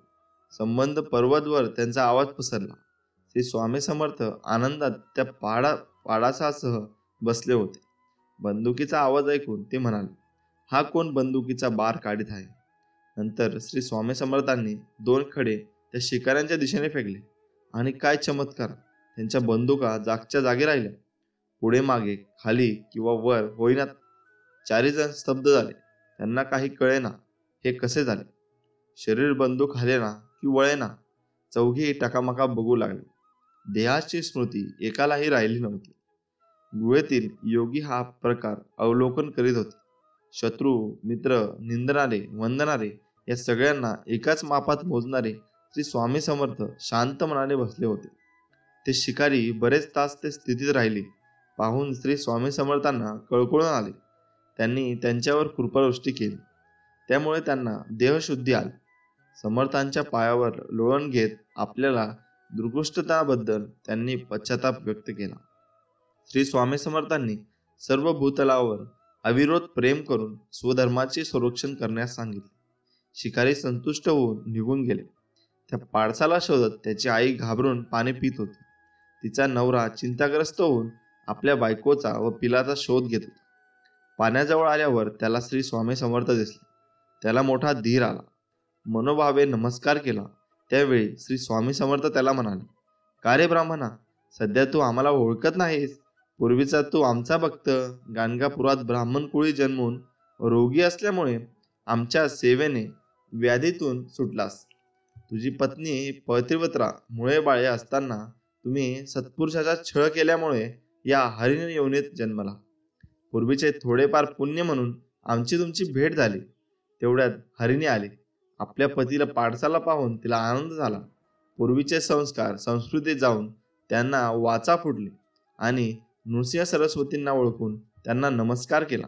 संबंध पर्वतवर त्यांचा आवाज पसरला. श्री स्वामी समर्थ आनंदात त्या पाडासासह बसले होते. बंदुकीचा आवाज ऐकून ते म्हणाले, हा कोण बंदुकीचा बार काढीत आहे? नंतर श्री स्वामी समर्थांनी 2 खडे त्या शिकाऱ्यांच्या दिशेने फेकले आणि काय चमत्कार, त्यांच्या बंदुका जागच्या जागी राहिल्या. पुढे मागे खाली किंवा वर होईना 4 जण स्तब्ध झाले. त्यांना काही कळेना हे कसे झाले. शरीर बंदूक हलेना की वळेना, चौघी टकामका बघू लागले. देहाची स्मृती एकालाही राहिली नव्हती. गुहेतील योगी हा प्रकार अवलोकन करीत होते. शत्रू, मित्र, निंदणारे, वंदणारे या सगळ्यांना एकाच मापात मोजणारे श्री स्वामी समर्थ शांत मनाने बसले होते. ते शिकारी बरेच तास ते स्थितीत राहिले पाहून श्री स्वामी समर्थांना कळकळून आले. त्यांनी त्यांच्यावर कृपावृष्टी केली. त्यामुळे त्यांना देहशुद्धी आली. समर्थांच्या पायावर लोळण घेत आपल्याला दुर्गुष्टताबद्दल त्यांनी पश्चाताप व्यक्त केला. श्री स्वामी समर्थांनी सर्व भूतलावर अविरोध प्रेम करून स्वधर्माचे संरक्षण करण्यास सांगितले. शिकारी संतुष्ट होऊन निघून गेले. त्या पाडसाला शोधत त्याची आई घाबरून पाणी पित होती. तिचा नवरा चिंताग्रस्त होऊन आपल्या बायकोचा व पिलाचा शोध घेत होता. पाण्याजवळ आल्यावर त्याला श्री स्वामी समर्थ दिसले. त्याला मोठा धीर आला. मनोभावे नमस्कार केला. त्यावेळी श्री स्वामी समर्थ त्याला म्हणाले, का रे ब्राह्मणा, सध्या तू आम्हाला ओळखत नाहीस? पूर्वीचा तू आमचा भक्त गाणगापुरात ब्राह्मण कुळी जन्मून रोगी असल्यामुळे आमच्या सेवेने व्याधीतून सुटलास. तुझी पत्नी पतिव्रता मुळे बाळे असताना तुम्ही सत्पुरुषाचा छळ केल्यामुळे या हरिण योनीत जन्मला. पूर्वीचे थोडेफार पुण्य म्हणून आमची तुमची भेट झाली. तेवढ्यात हरिणी आली. आपल्या पतीला पाडसाला पाहून तिला आनंद झाला. पूर्वीचे संस्कार संस्कृतीत जाऊन त्यांना वाचा फुटली आणि नृसिंह सरस्वतींना ओळखून त्यांना नमस्कार केला.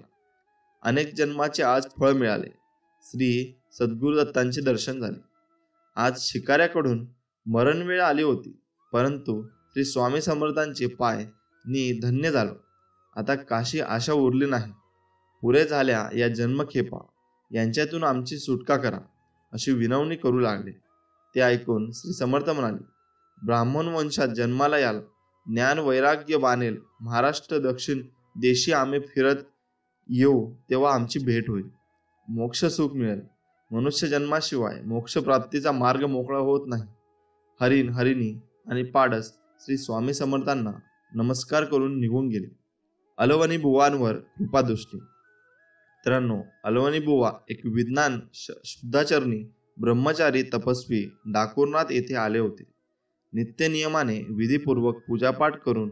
अनेक जन्माचे आज फळ मिळाले. श्री सद्गुरुदत्तांचे दर्शन झाले. आज शिकाऱ्याकडून मरणवेळ आली होती, परंतु श्री स्वामी समर्थांचे पाय नी धन्य झालो. आता काशी आशा उरली नाही. पुरे झाल्या या जन्मखेपा, यांच्यातून आमची सुटका करा, अशी विनवणी करू लागले. ते ऐकून श्री समर्थ म्हणाले, ब्राह्मण वंशात जन्माला याल, ज्ञान वैराग्य बाणेल, महाराष्ट्र दक्षिण देशी आम्ही फिरत येऊ तेव्हा आमची भेट होईल. मोक्ष सुख मिळेल. मनुष्य जन्माशिवाय मोक्ष प्राप्तीचा मार्ग मोकळा होत नाही. हरिण, हरिणी आणि पाडस श्री स्वामी समर्थांना नमस्कार करून निघून गेले. अलवनी बुवांवर कृपादृष्टी. मित्रांनो, अलवनी बुवा एक विद्वान शुद्धाचरणी ब्रह्मचारी तपस्वी डाकुरनाथ येथे आले होते. नित्य नियमाने विधीपूर्वक पूजापाठ करून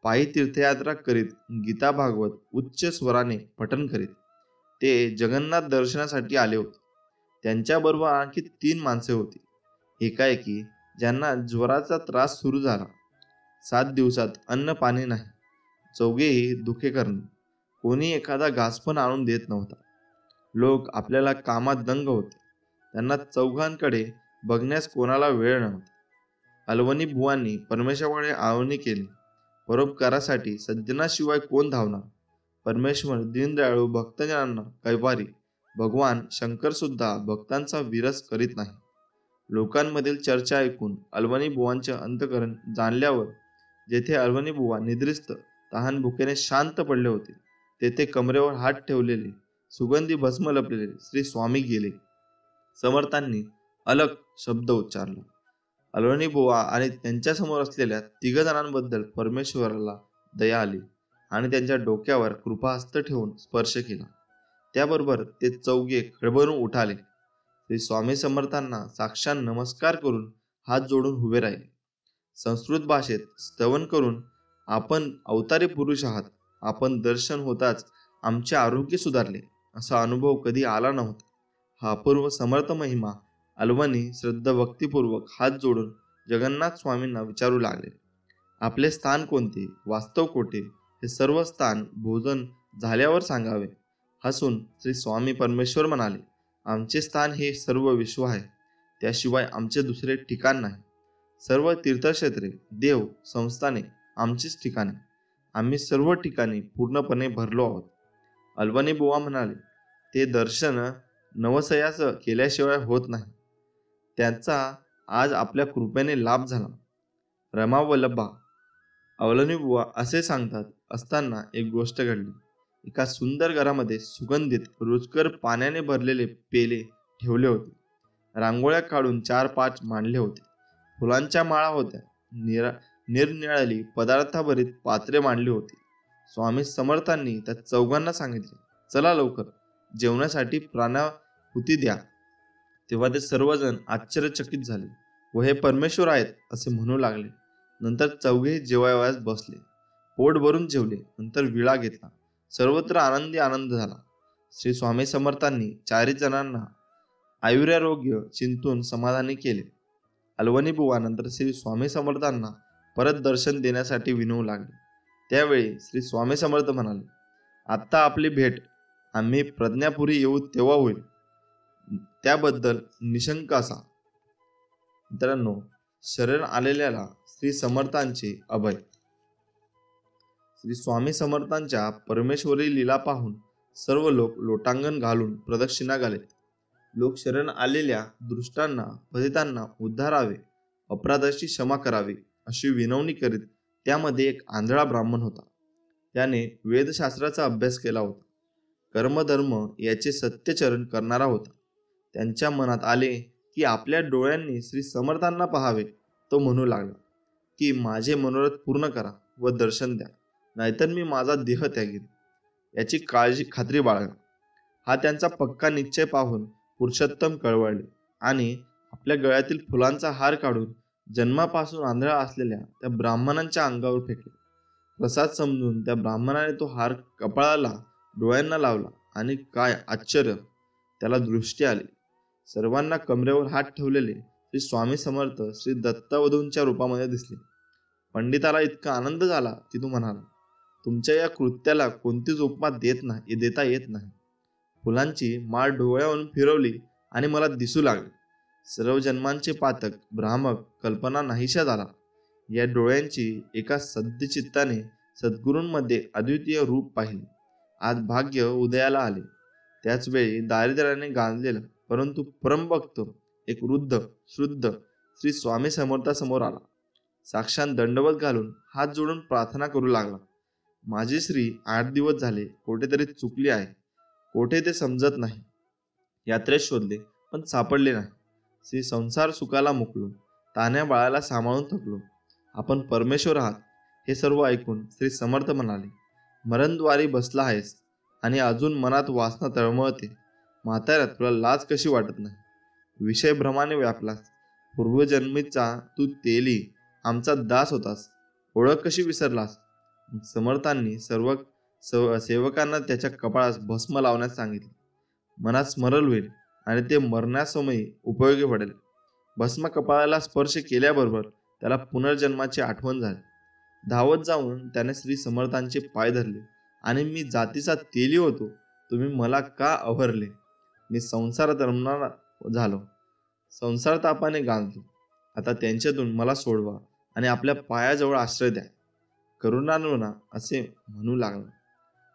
पायी तीर्थयात्रा करीत गीता भागवत उच्च स्वराने पठण करीत ते जगन्नाथ दर्शनासाठी आले होते. त्यांच्याबरोबर आणखी 3 माणसे होती. एकाएकी ज्यांना ज्वराचा त्रास सुरू झाला. 7 दिवसात अन्न पाणी नाही. चौघेही दुखे करणे. कोणी एखादा घास पण आणून देत नव्हता. लोक आपल्याला कामात दंग होते. त्यांना चौघांकडे बघण्यास कोणाला वेळ नव्हता. अलवनी बुवांनी परमेश्वराकडे आवणी केली. परोपकारासाठी सज्जनाशिवाय कोण धावणार? परमेश्वर दीनदयाळू भक्तजनांना कैवारी. भगवान शंकर सुद्धा भक्तांचा विरस करीत नाही. लोकांमधील चर्चा ऐकून अलवनी बुवांचे अंतकरण जाणल्यावर जेथे अलवनी बुवा निद्रिस्त तहान भुकेने शांत पडले होते, तेथे कमरेवर हात ठेवलेले सुगंधी भस्म लपलेले श्री स्वामी गेले. समर्थांनी अलग शब्द उच्चारला. अलवनी बुवा आणि त्यांच्या समोर असलेल्या 3 जणांबद्दल परमेश्वराला दया आली आणि त्यांच्या डोक्यावर कृपाहस्त ठेवून स्पर्श केला. त्याबरोबर ते चौघे खळबळून उठाले. श्री स्वामी समर्थांना साक्षात नमस्कार करून हात जोडून उभे राहिले. संस्कृत भाषेत स्तवन करून, आपण अवतारी पुरुष आहात. आपण दर्शन होताच आमचे आरोग्य सुधारले. असा अनुभव कधी आला नव्हता. हा अपूर्व समर्थ महिमा अलवनी श्रद्धा भक्तिपूर्वक हात जोडून जगन्नाथ स्वामींना विचारू लागले. आपले स्थान कोणते? वास्तव कोठे? हे सर्व स्थान भोजन झाल्यावर सांगावे. हसून श्री स्वामी परमेश्वर म्हणाले, आमचे स्थान हे सर्व विश्व आहे. त्याशिवाय आमचे दुसरे ठिकाण नाही. सर्व तीर्थक्षेत्रे, देव, संस्थाने आमचीच ठिकाणे. आम्ही सर्व ठिकाणी पूर्णपणे भरलो आहोत. अलवनी बुवा म्हणाले, ते दर्शन नवसयास केल्याशिवाय होत नाही. त्यांचा आज आपल्या कृपेने लाभ झाला. रमावल्लभा. अलवनी बुवा असे सांगतात असताना एक गोष्ट घडली. एका सुंदर घरामध्ये सुगंधित रुचकर पाण्याने भरलेले पेले ठेवले होते. रांगोळ्या काढून 4-5 मांडले होते. फुलांच्या माळा होत्या. निरनिराळी पदार्थाभरीत पात्रे मांडली होती. स्वामी समर्थांनी त्या चौघांना सांगितले, चला लवकर जेवणासाठी प्राणाहुती द्या. तेव्हा ते सर्वजण आश्चर्यचकित झाले व हे परमेश्वर आहेत असे म्हणू लागले. नंतर चौघे जेवायवयास बसले. पोट भरून जेवले. नंतर विळा घेतला. सर्वत्र आनंदी आनंद झाला. श्री स्वामी समर्थांनी चारी जणांना आयुरारोग्य चिंतून समाधानी केले. अलवणी बुवा नंतर श्री स्वामी समर्थांना परत दर्शन देण्यासाठी विनवू लागले. त्यावेळी श्री स्वामी समर्थ म्हणाले, आत्ता आपली भेट आम्ही प्रज्ञापुरी येऊ तेव्हा होईल, त्याबद्दल निशंक असा. मित्रांनो, शरण आलेल्याला श्री समर्थांचे अभय. श्री स्वामी समर्थांच्या परमेश्वरी लीला पाहून सर्व लोक लोटांगण घालून प्रदक्षिणा घालेत. लोक शरण आलेल्या दृष्टांना पतितांना उद्धारावे, अपराधाची क्षमा करावी अशी विनवणी करीत. त्यामध्ये एक आंधळा ब्राह्मण होता. त्याने वेदशास्त्राचा अभ्यास केला होता. कर्मधर्म याचे सत्यचरण करणारा होता. त्यांच्या मनात आले की आपल्या डोळ्यांनी श्री समर्थांना पाहावे. तो म्हणू लागला की माझे मनोरथ पूर्ण करा व दर्शन द्या, नाहीतर मी माझा देह त्यागीन. याची खात्री बाळगा. हा त्यांचा पक्का निश्चय पाहून पुरुषोत्तम कळवळले आणि आपल्या गळ्यातील फुलांचा हार काढून जन्मापासून आंधळा असलेल्या त्या ब्राह्मणांच्या अंगावर फेकले. प्रसाद समजून त्या ब्राह्मणाने तो हार कपाळाला डोळ्यांना लावला आणि काय आश्चर्य, त्याला दृष्टी आली. सर्वांना कमरेवर हात ठेवलेले श्री स्वामी समर्थ श्री दत्तवधूंच्या रूपामध्ये दिसले. पंडिताला इतका आनंद झाला की तो म्हणाला, तुमच्या या कृत्याला कोणतीच उपमा देता येत नाही. फुलांची माळ डोळ्यावरून फिरवली आणि मला दिसू लागले. सर्व जन्मांचे पातक भ्रामक कल्पना नाहीशा झाला. या डोळ्यांची एका सद्चित्ताने सद्गुरूंमध्ये अद्वितीय रूप पाहिले. आज भाग्य उदयाला आले. त्याच वेळी दारिद्र्याने गांजलेला परंतु परमभक्त एक वृद्ध शुद्ध श्री स्वामी समर्थासमोर आला. साक्षात दंडवत घालून हात जोडून प्रार्थना करू लागला. माझी स्त्री 8 दिवस झाले कुठेतरी चुकली आहे. कोठे ते समजत नाही. यात्रेत शोधले पण सापडले नाही. श्री संसार सुखाला मुकलो, तान्या बाळाला सांभाळून थकलो. आपण परमेश्वर आहात. हे सर्व ऐकून श्री समर्थ म्हणाले, मरणद्वारी बसला आहेस आणि अजून मनात वासना तळमळते. म्हाताऱ्या, तुला लाज कशी वाटत नाही? विषय भ्रमाने व्यापलास. पूर्वजन्मीचा तू तेली आमचा दास होतास. ओळख कशी विसरलास? समर्थांनी सर्व सेवकांना त्याच्या कपाळास भस्म लावण्यास सांगितले. मनात स्मरण होईल आणि ते मरण्यासमयी उपयोगी पडेल. भस्म कपाळाला स्पर्श केल्याबरोबर त्याला पुनर्जन्माची आठवण झाली. धावत जाऊन त्याने श्री समर्थांचे पाय धरले आणि मी जातीचा तेली होतो, तुम्ही मला का अवरले? मी संसारात रमणार झालो, संसार तापाने गांजलो. आता त्यांच्यातून मला सोडवा आणि आपल्या पायाजवळ आश्रय द्या. करुणानुना असे म्हणू लागला.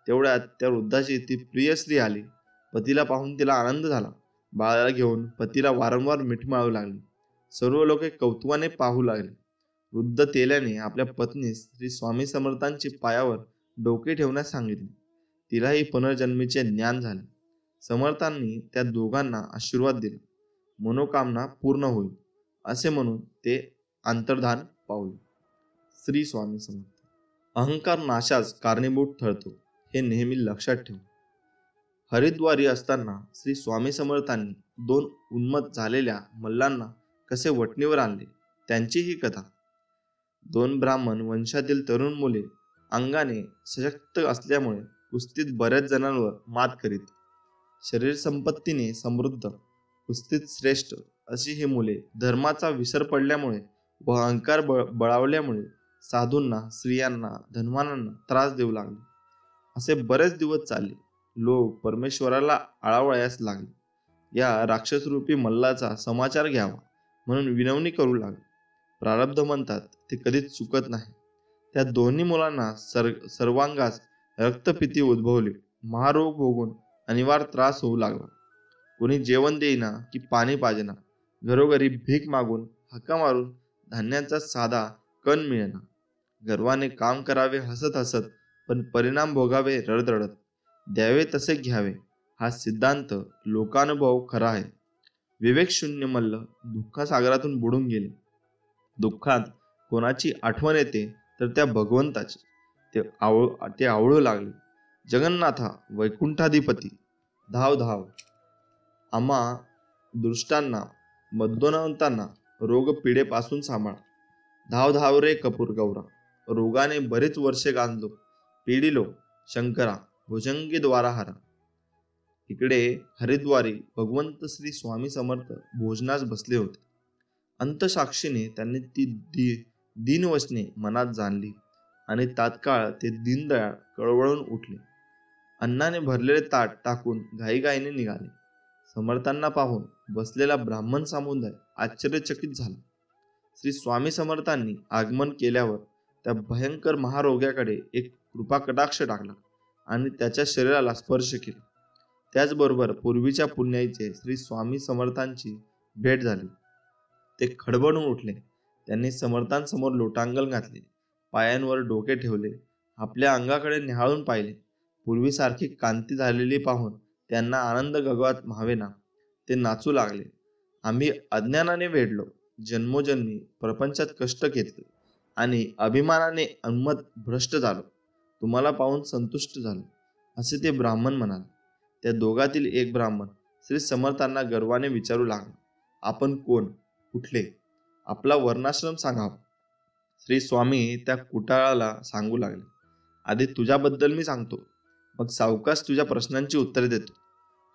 तेवढ्यात त्या वृद्धाची ती प्रिय स्त्री आली. पतीला पाहून तिला आनंद झाला. बाळाला घेऊन पतीला वारंवार मिठी मारू लागली. सर्व लोक कौतुकाने पाहू लागले. वृद्ध तेल्याने आपल्या पत्नीस श्री स्वामी समर्थांची पायावर डोके ठेवण्यास सांगितले. तिलाही पुनर्जन्मीचे ज्ञान झाले. समर्थांनी त्या दोघांना आशीर्वाद दिला. मनोकामना पूर्ण होईल असे म्हणून ते अंतर्धान पावले. श्री स्वामी समर्थ. अहंकार नाशास कारणीभूत ठरतो हे नेहमी लक्षात ठेव. हरिद्वारी असताना श्री स्वामी समर्थांनी 2 उन्मत्त झालेल्या मल्लांना कसे वटणीवर आणले त्यांची ही कथा. 2 ब्राह्मण वंशातील तरुण मुले अंगाने सशक्त असल्यामुळे कुस्तीत बऱ्याच जणांवर मात करीत. शरीर संपत्तीने समृद्ध, कुस्तीत श्रेष्ठ अशी ही मुले धर्माचा विसर पडल्यामुळे व अहंकार बळावल्यामुळे साधूंना, स्त्रियांना, धनवानांना त्रास देऊ लागले. असे बरेच दिवस चालले. लोक परमेश्वराला आळावळ्यास लागले. या राक्षसरूपी मल्लाचा समाचार घ्यावा म्हणून विनवणी करू लागले. प्रारब्ध म्हणतात ते कधीच चुकत नाही. त्या दोन्ही मुलांना सर्वांगास रक्तपिती उद्भवली. महारोग भोगून अनिवार्य त्रास होऊ लागला. कोणी जेवण देईना की पाणी पाजेना. घरोघरी भीक मागून हाका मारून धान्याचा साधा कण मिळेना. गर्वाने काम करावे हसत हसत, पण परिणाम भोगावे रडत रडत. द्यावे तसे घ्यावे हा सिद्धांत लोकानुभव खरा आहे. विवेकशून्य मल्ल दुःखासागरातून बुडून गेले. दुःखात कोणाची आठवण येते तर त्या भगवंताची. ते आवळू लागले. जगन्नाथा, वैकुंठाधिपती, धाव धाव. आम्हा दृष्टांना, मद्दोनवंतांना रोग पिढेपासून सांभाळ. धाव धाव रे कपूर गौरा. रोगाने बरीच वर्षे गांजलो, पिढीलो शंकरा, भुजंगी द्वारा हरा. इकडे हरिद्वारी भगवंत श्री स्वामी समर्थ भोजनास बसले होते. अंतसाक्षीने त्यांनी ती दीनवचने मनात जाणली आणि तात्काळ ते दीनदयाळ कळवळून उठले. अन्नाने भरलेले ताट टाकून घाईघाईने निघाले. समर्थांना पाहून बसलेला ब्राह्मण समुदाय आश्चर्यचकित झाला. श्री स्वामी समर्थांनी आगमन केल्यावर त्या भयंकर महारोग्याकडे एक कृपाकटाक्ष टाकला आणि त्याच्या शरीराला स्पर्श केला. त्याचबरोबर पूर्वीच्या पुण्याईचे श्री स्वामी समर्थांची भेट झाली. ते खडबडून उठले. त्यांनी समर्थांसमोर लोटांगण घातले, पायांवर डोके ठेवले, आपल्या अंगाकडे निहाळून पाहिले. पूर्वीसारखी कांती झालेली पाहून त्यांना आनंद गगवात व्हावेना. ते नाचू लागले. आम्ही अज्ञानाने वेढलो, जन्मोजन्मी प्रपंचात कष्ट घेतले आणि अभिमानाने उन्मत्त भ्रष्ट झालो. तुम्हाला पाहून संतुष्ट झालो, असे ते ब्राह्मण म्हणाले. त्या दोघातील एक ब्राह्मण श्री समर्थांना गर्वाने विचारू लागला, आपण कोण, कुठले, आपला वर्णाश्रम सांगावा. श्री स्वामी त्या कुटाळाला सांगू लागले, आधी तुझ्याबद्दल मी सांगतो, मग सावकाश तुझ्या प्रश्नांची उत्तरे देतो.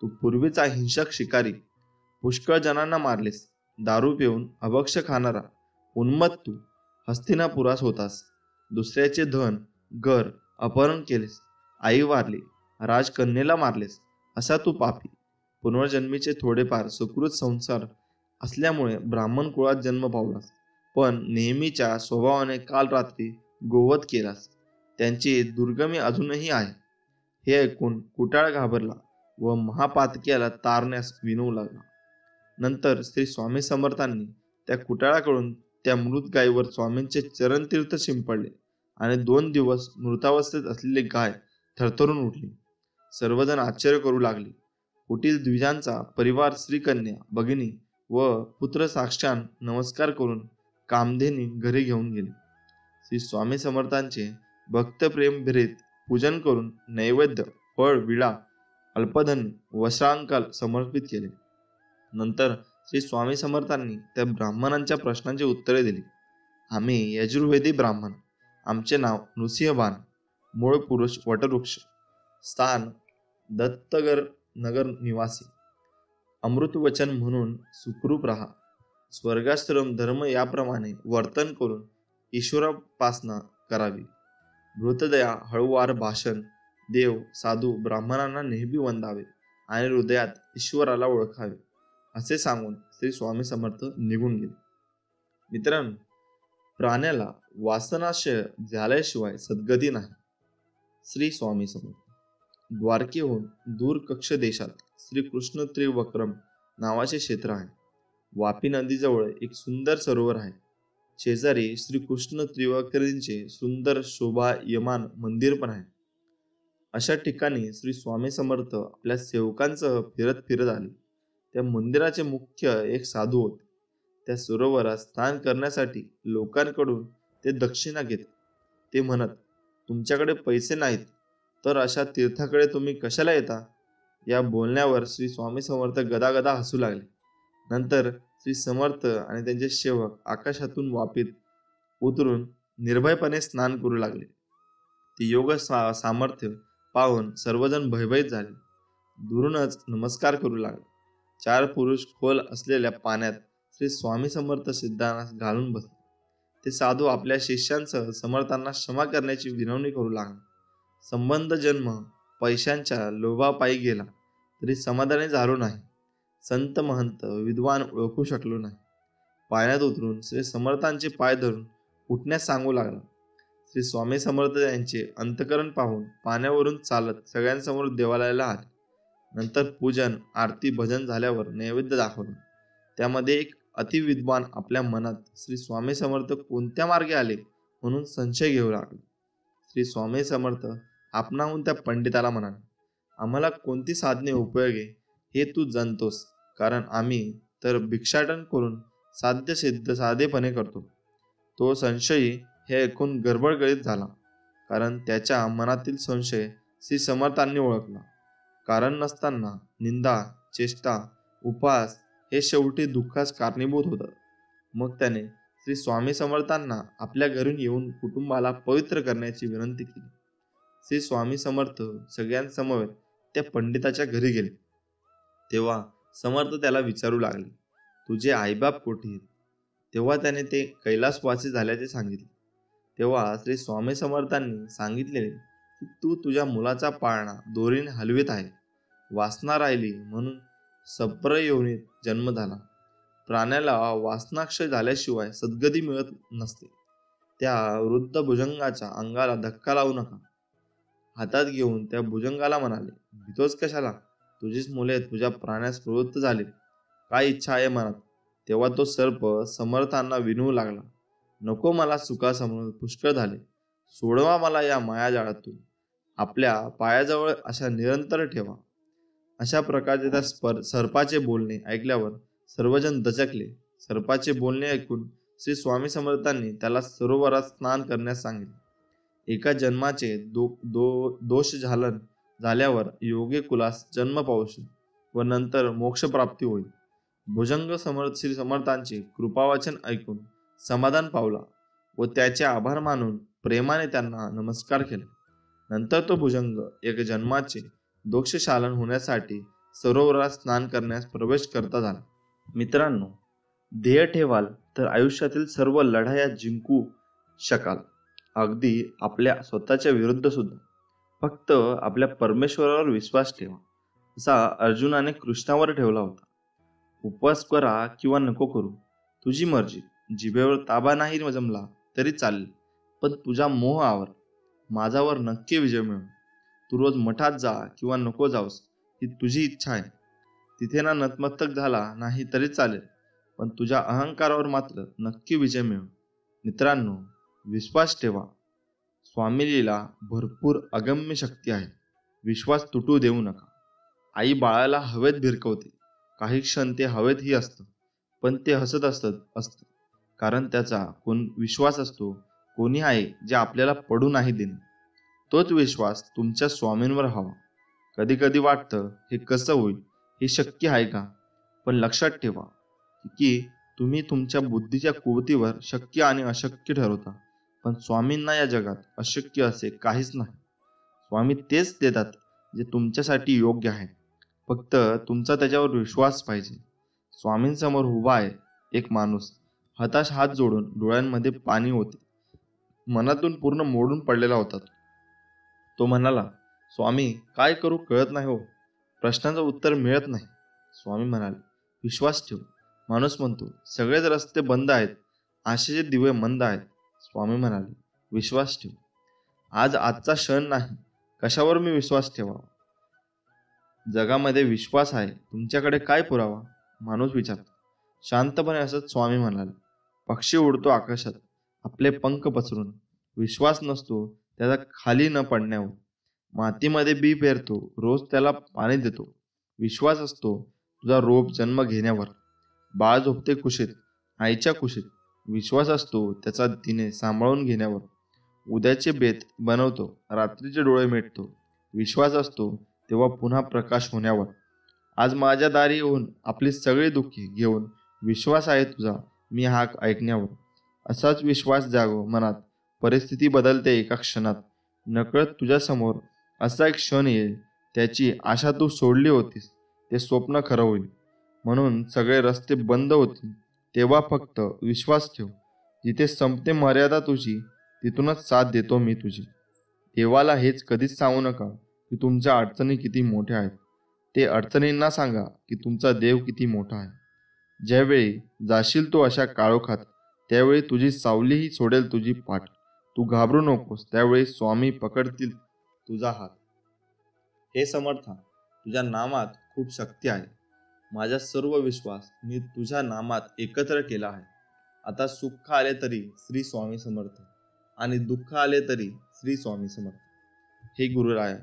तू पूर्वीचा हिंसक शिकारी, पुष्कळ जणांना मारलेस, दारू पिऊन अभक्ष खाणारा उन्मत्त तू हस्तिनापुरास होतास. दुसऱ्याचे धन घर अपहरण केलेस, आई वारली, राजकन्येला मारलेस, असा तू पापी. पुनर्जन्मीचे थोडेफार सुकृत संसार असल्यामुळे ब्राह्मण कुळात जन्म पावलास, पण नेहमीच्या स्वभावाने काल रात्री गोवध केलास. त्यांची दुर्गमी अजूनही आहे. हे ऐकून कुटाळ घाबरला व महापातक्याला तारण्यास विनवू लागला. नंतर श्री स्वामी समर्थांनी त्या कुटाळाकडून त्या मृत गायीवर स्वामींचे चरणतीर्थ शिंपडले आणि 2 दिवस मृतावस्थेत असलेली गाय थरथरून उठली. सर्वजण आश्चर्य करू लागले. कुटील द्विजांचा परिवार श्रीकन्या, भगिनी व पुत्र साक्षान नमस्कार करून कामधेनी घरी घेऊन गेले. श्री स्वामी समर्थांचे भक्तप्रेम भरीत पूजन करून नैवेद्य, फळ, विडा, अल्पधन, वस्त्रांकाल समर्पित केले. नंतर श्री स्वामी समर्थांनी त्या ब्राह्मणांच्या प्रश्नांची उत्तरे दिली. आम्ही यजुर्वेदी ब्राह्मण, आमचे नाव नृसिंहबाण, मूळ पुरुष वटवृक्ष, स्थान दत्तगर नगर निवासी, अमृतवचन म्हणून सुखरूप राहा, स्वर्गाश्रम धर्म याप्रमाणे वर्तन करून ईश्वरापासना करावी, मृतदया, हळूवार भाषण, देव, साधू, ब्राह्मणांना नेहमी वंदावे आणि हृदयात ईश्वराला ओळखावे, असे सांगून श्री स्वामी समर्थ निघून गेले. मित्रांनो, प्राण्याला वासनाशय झाल्याशिवाय सद्गती नाही. श्री स्वामी समर्थ. द्वारकेहून दूर कक्ष देशात श्री कृष्ण त्रिवक्रम नावाचे क्षेत्र आहे. वापी नदीजवळ एक सुंदर सरोवर आहे. शेजारी श्री कृष्ण त्रिवक्रींचे सुंदर शोभायमान मंदिर पण आहे. अशा ठिकाणी श्री स्वामी समर्थ आपल्या सेवकांसह फिरत आले. त्या मंदिराचे मुख्य एक साधू होते. त्या सरोवरात स्नान करण्यासाठी लोकांकडून ते दक्षिणा घेत. ते म्हणत, तुमच्याकडे पैसे नाहीत तर अशा तीर्थाकडे तुम्ही कशाला येता. या बोलण्यावर श्री स्वामी समर्थ गदागदा हसू लागले. नंतर श्री समर्थ आणि त्यांचे सेवक आकाशातून वापीत उतरून निर्भयपणे स्नान करू लागले. ते योग सामर्थ्य पाहून सर्वजण भयभीत झाले. दुरूनच नमस्कार करू लागले. 4 पुरुष खोल असलेल्या पाण्यात श्री स्वामी समर्थ सिद्धांत घालून बसले. ते साधू आपल्या शिष्यांसह समर्थांना क्षमा करण्याची विनवणी करू लागले. संबंध जन्म पैशांच्या लोभापायी गेला तरी समाधानी झालो नाही. संत महंत विद्वान ओळखू शकलो नाही. पाण्यात उतरून श्री समर्थांचे पाय धरून उठण्यास सांगू लागला. श्री स्वामी समर्थ यांचे अंतकरण पाहून पाण्यावरून चालत सगळ्यांसमोर देवालयाला आले. नंतर पूजन, आरती, भजन झाल्यावर नैवेद्य दाखवलं. त्यामध्ये एक अतिविद्वान आपल्या मनात श्री स्वामी समर्थ कोणत्या मार्गे आले म्हणून संशय घेऊ लागले. श्री स्वामी समर्थ आपणाहून त्या पंडिताला म्हणाले, आम्हाला कोणती साधने उपयोगी हे तू जाणतोस, कारण आम्ही तर भिक्षाटन करून साध्य सिद्ध साधेपणे करतो. तो संशयी हे ऐकून गडबडगडीत झाला, कारण त्याच्या मनातील संशय श्री समर्थांनी ओळखला. कारण नसताना निंदा, चेष्टा, उपहास हे शेवटी दुःखास कारणीभूत होतं. मग त्याने श्री स्वामी समर्थांना आपल्या घरून येऊन कुटुंबाला पवित्र करण्याची विनंती केली. श्री स्वामी समर्थ सगळ्यांसमवेत त्या पंडिताच्या घरी गेले. तेव्हा समर्थ त्याला विचारू लागले, तुझे आईबाप कोठे आहेत? तेव्हा त्याने ते कैलासवासी झाल्याचे सांगितले. तेव्हा श्री स्वामी समर्थांनी सांगितले की तू तुझ्या मुलाचा पाळणा दोरीने हलवित आहे. वासना राहिली म्हणून सप्र योनीत जन्म झाला. प्राण्याला वासनाक्षय झाल्याशिवाय सद्गती मिळत नसते. त्या वृद्ध भुजंगाच्या अंगाला धक्का लावू नका. हातात घेऊन त्या भुजंगाला म्हणाले, भीतोच कशाला? तुझीच मुले तुझ्या प्राण्यास प्रवृत्त झाले. काय इच्छा आहे मनात? तेव्हा तो सर्प समर्थांना विनवू लागला, नको, मला सुखासमोर पुष्कळ झाले. सोडवा मला या मायाजाळातून. आपल्या पायाजवळ अशा निरंतर ठेवा. अशा प्रकारचे त्या सर्पाचे बोलणे ऐकल्यावर सर्वजण दचकले. सर्पाचे बोलणे ऐकून श्री स्वामी समर्थांनी त्याला सरोवरात स्नान करण्यास सांगितले. एका जन्माचे दोष झाल्यावर योगी कुलास जन्म पावशी व नंतर मोक्ष प्राप्ती होईल. भुजंग श्री समर्थांचे कृपावचन ऐकून समाधान पावला व त्याचे आभार मानून प्रेमाने त्यांना नमस्कार केला. नंतर तो भुजंग एक जन्माचे दोषशालन होण्यासाठी सरोवरात स्नान करण्यास प्रवेश करता झाला. मित्रांनो, ध्येय ठेवाल तर आयुष्यातील सर्व लढाया जिंकू शकाल, अगदी आपल्या स्वतःच्या विरुद्ध सुद्धा. फक्त आपल्या परमेश्वरावर विश्वास ठेवा, असा अर्जुनाने कृष्णावर ठेवला होता. उपवास करा किंवा नको करू, तुझी मर्जी. जिभेवर ताबा नाही जमला तरी चालेल, पण तुझा मोह आवर. माझावर नक्की विजय मिळव. तू रोज मठात जा किंवा नको जाऊस, ही तुझी इच्छा आहे. तिथे ना नतमस्तक झाला नाही तरी चालेल, पण तुझ्या अहंकारावर मात्र नक्की विजय मिळव. मित्रांनो, विश्वास ठेवा. स्वामीलीला भरपूर अगम्य शक्ती आहे. विश्वास तुटू देऊ नका. आई बाळाला हवेत भिरकवते. काही क्षण ते हवेतही असतं, पण ते हसत असतं, कारण त्याचा विश्वास असतो कोणी आहे जे आपल्याला पडू नाही देणे. तोच विश्वास तुमच्या स्वामींवर हवा. कधी कधी वाटतं हे कसं होईल, हे शक्य आहे का? पण लक्षात ठेवा की तुम्ही तुमच्या बुद्धीच्या कुवतीवर शक्य आणि अशक्य ठरवता, पण स्वामींना या जगात अशक्य असे काहीच नाही. स्वामी तेच देतात जे तुमच्यासाठी योग्य आहे. फक्त तुमचा त्याच्यावर विश्वास पाहिजे. स्वामींसमोर उभा आहे एक माणूस. हताश हात जोडून डोळ्यांमध्ये पाणी होते. मनातून पूर्ण मोडून पडलेला होता. तो म्हणाला, स्वामी, काय करू कळत नाही हो. प्रश्नाचं उत्तर मिळत नाही. स्वामी म्हणाले, विश्वास ठेव. माणूस म्हणतो, सगळेच रस्ते बंद आहेत, आशेचे दिवे मंद आहेत. स्वामी म्हणाले, विश्वास ठेव. आजचा क्षण नाही, कशावर मी विश्वास ठेवावा? जगामध्ये विश्वास आहे, तुमच्याकडे काय पुरावा? माणूस विचारतो. शांतपणे असत स्वामी म्हणाले, पक्षी उडतो आकाशात आपले पंख पसरून. विश्वास नसतो त्याचा खाली न पडण्यावर. मातीमध्ये बी पेरतो, रोज त्याला पाणी देतो. विश्वास असतो तुझा रोप जन्म घेण्यावर. बाळ झोपते कुशीत, आईच्या कुशीत. विश्वास असतो त्याचा तिने सांभाळून घेण्यावर. उद्याचे बेत बनवतो, रात्रीचे डोळे मिटतो. विश्वास असतो तेव्हा पुन्हा प्रकाश होण्यावर. आज माझ्या दारी येऊन आपली सगळी दुःखी घेऊन विश्वास आहे तुझा मी हाक ऐकण्यावर. असाच विश्वास जागो मनात. परिस्थिती बदलते एका क्षणात. नकळत तुझ्या समोर असा एक क्षण येईल, त्याची आशा तू सोडली होतीस ते स्वप्न खरं होईल. म्हणून सगळे रस्ते बंद होतील तेव्हा फक्त विश्वास ठेव. जिथे संपते मर्यादा तुझी, तिथूनच साथ देतो मी तुझी. देवाला हेच कधीच सांगू नका की तुमच्या अडचणी किती मोठ्या आहेत. ते अडचणींना सांगा की तुमचा देव किती मोठा आहे. ज्यावेळी जाशील तो अशा काळोखात, त्यावेळी तुझी सावलीही सोडेल तुझी पाठ. तू घाबरू नकोस, त्यावेळी स्वामी पकडतील तुझा हात. हे समर्था, तुझ्या नामात खूप शक्ती आहे. माझा सर्व विश्वास मी तुझ्या नामात एकत्र केला आहे. आता सुख आले तरी श्री स्वामी समर्थ आणि दुःख आले तरी श्री स्वामी समर्थ. हे गुरुराया,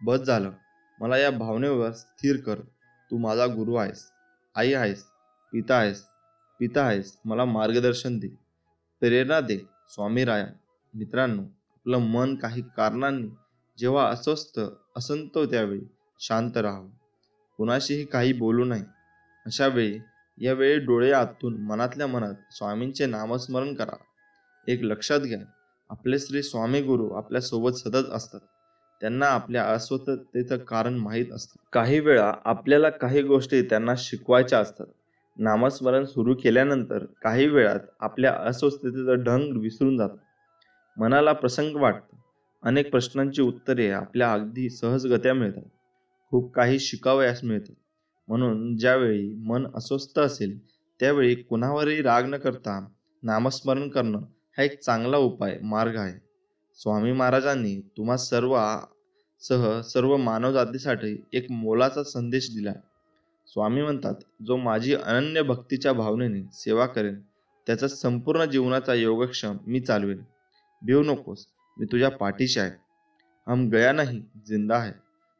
बस झालं. मला या भावनेवर स्थिर कर. तू माझा गुरु आहेस, आई आहेस, पिता आहेस. मला मार्गदर्शन दे, प्रेरणा दे स्वामी राया. मित्रांनो, आपलं मन काही कारणांनी जेव्हा अस्वस्थ असंतो त्यावेळी शांत राहावं. कुणाशीही काही बोलू नये. अशा वेळी यावेळी डोळे आतून मनातल्या मनात स्वामींचे नामस्मरण करा. एक लक्षात घ्या, आपले श्री स्वामी गुरु आपल्या सोबत सतत असतात. त्यांना आपल्या अस्वस्थतेचं कारण माहीत असतं. काही वेळा आपल्याला काही गोष्टी त्यांना शिकवायच्या असतात. नामस्मरण सुरू केल्यानंतर काही वेळात आपल्या अस्वस्थतेचं ढंग विसरून जातं. मनाला प्रसन्न वाटतं. अनेक प्रश्नांची उत्तरे आपल्या अगदी सहजगत्या मिळतात. खूप काही शिकावयास मिळतं. म्हणून ज्यावेळी मन अस्वस्थ असेल त्यावेळी कुणावरही राग न करता नामस्मरण करणं हा एक चांगला मार्ग आहे. स्वामी महाराजांनी तुम्हा सर्व मानवजातीसाठी एक मोलाचा संदेश दिला. स्वामी म्हणतात, जो माझी अनन्य भक्तीच्या भावनेने सेवा करेन त्याचा संपूर्ण जीवनाचा योगक्षेम मी चालवेन. भिवू नकोस, मी तुझ्या पाठीशी आहे. हम गया नाही, जिंदा है.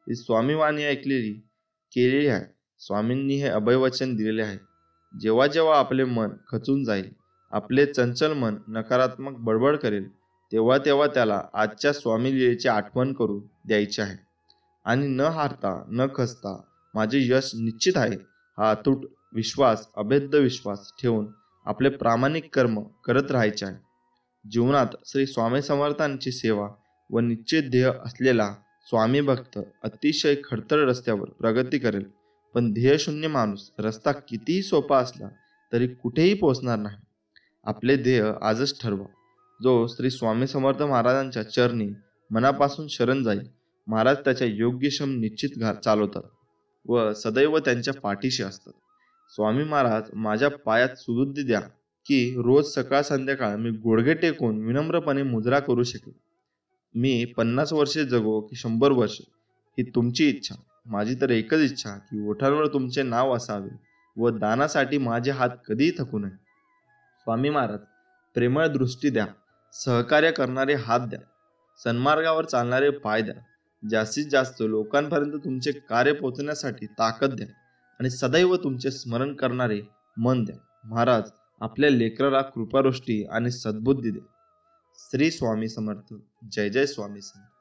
ही स्वामी वाणी केलेली आहे. स्वामींनी हे अभयवचन दिलेले आहे. जेव्हा जेव्हा आपले मन खचून जाईल, आपले चंचल मन नकारात्मक बडबड करेल, तेव्हा तेव्हा त्याला आजच्या स्वामी लीलेची आठवण करू द्यायची आहे. आणि न हारता न खचता माझे यश निश्चित आहे हा अतूट विश्वास, अभेद्य विश्वास ठेवून आपले प्रामाणिक कर्म करत राहायचे आहे. जीवनात श्री स्वामी समर्थांची सेवा व निश्चित ध्येय असलेला स्वामी भक्त अतिशय खडतर रस्त्यावर प्रगती करेल. पण ध्येयशून्य माणूस रस्ता कितीही सोपा असला तरी कुठेही पोहोचणार नाही. आपले ध्येय आजच ठरवा. जो श्री स्वामी समर्थ महाराजांच्या चरणी मनापासून शरण जाईल, महाराज त्याच्या योग्यक्षम निश्चित चालवतात व सदैव त्यांच्या पाठीशी असतात. स्वामी महाराज माझ्या पायात सुबुद्धी द्या की रोज सकाळ संध्याकाळ मी गुडघे टेकून विनम्रपणे मुजरा करू शकेल. मी 50 वर्षे जगो की 100 वर्ष ही तुमची इच्छा. माझी तर एकच इच्छा की ओठांवर तुमचे नाव असावे व दानासाठी माझे हात कधीही थकू नये. स्वामी महाराज प्रेमळ दृष्टी द्या, सहकार्य करणारे हात द्या, सन्मार्गावर चालणारे पाय द्या. जास्तीत जास्त लोकांपर्यंत तुमचे कार्य पोहोचण्यासाठी ताकद द्या आणि सदैव तुमचे स्मरण करणारे मन द्या. महाराज आपल्या लेकराला कृपादृष्टी आणि सद्बुद्धी द्या. श्री स्वामी समर्थ. जय जय स्वामी समर्थ.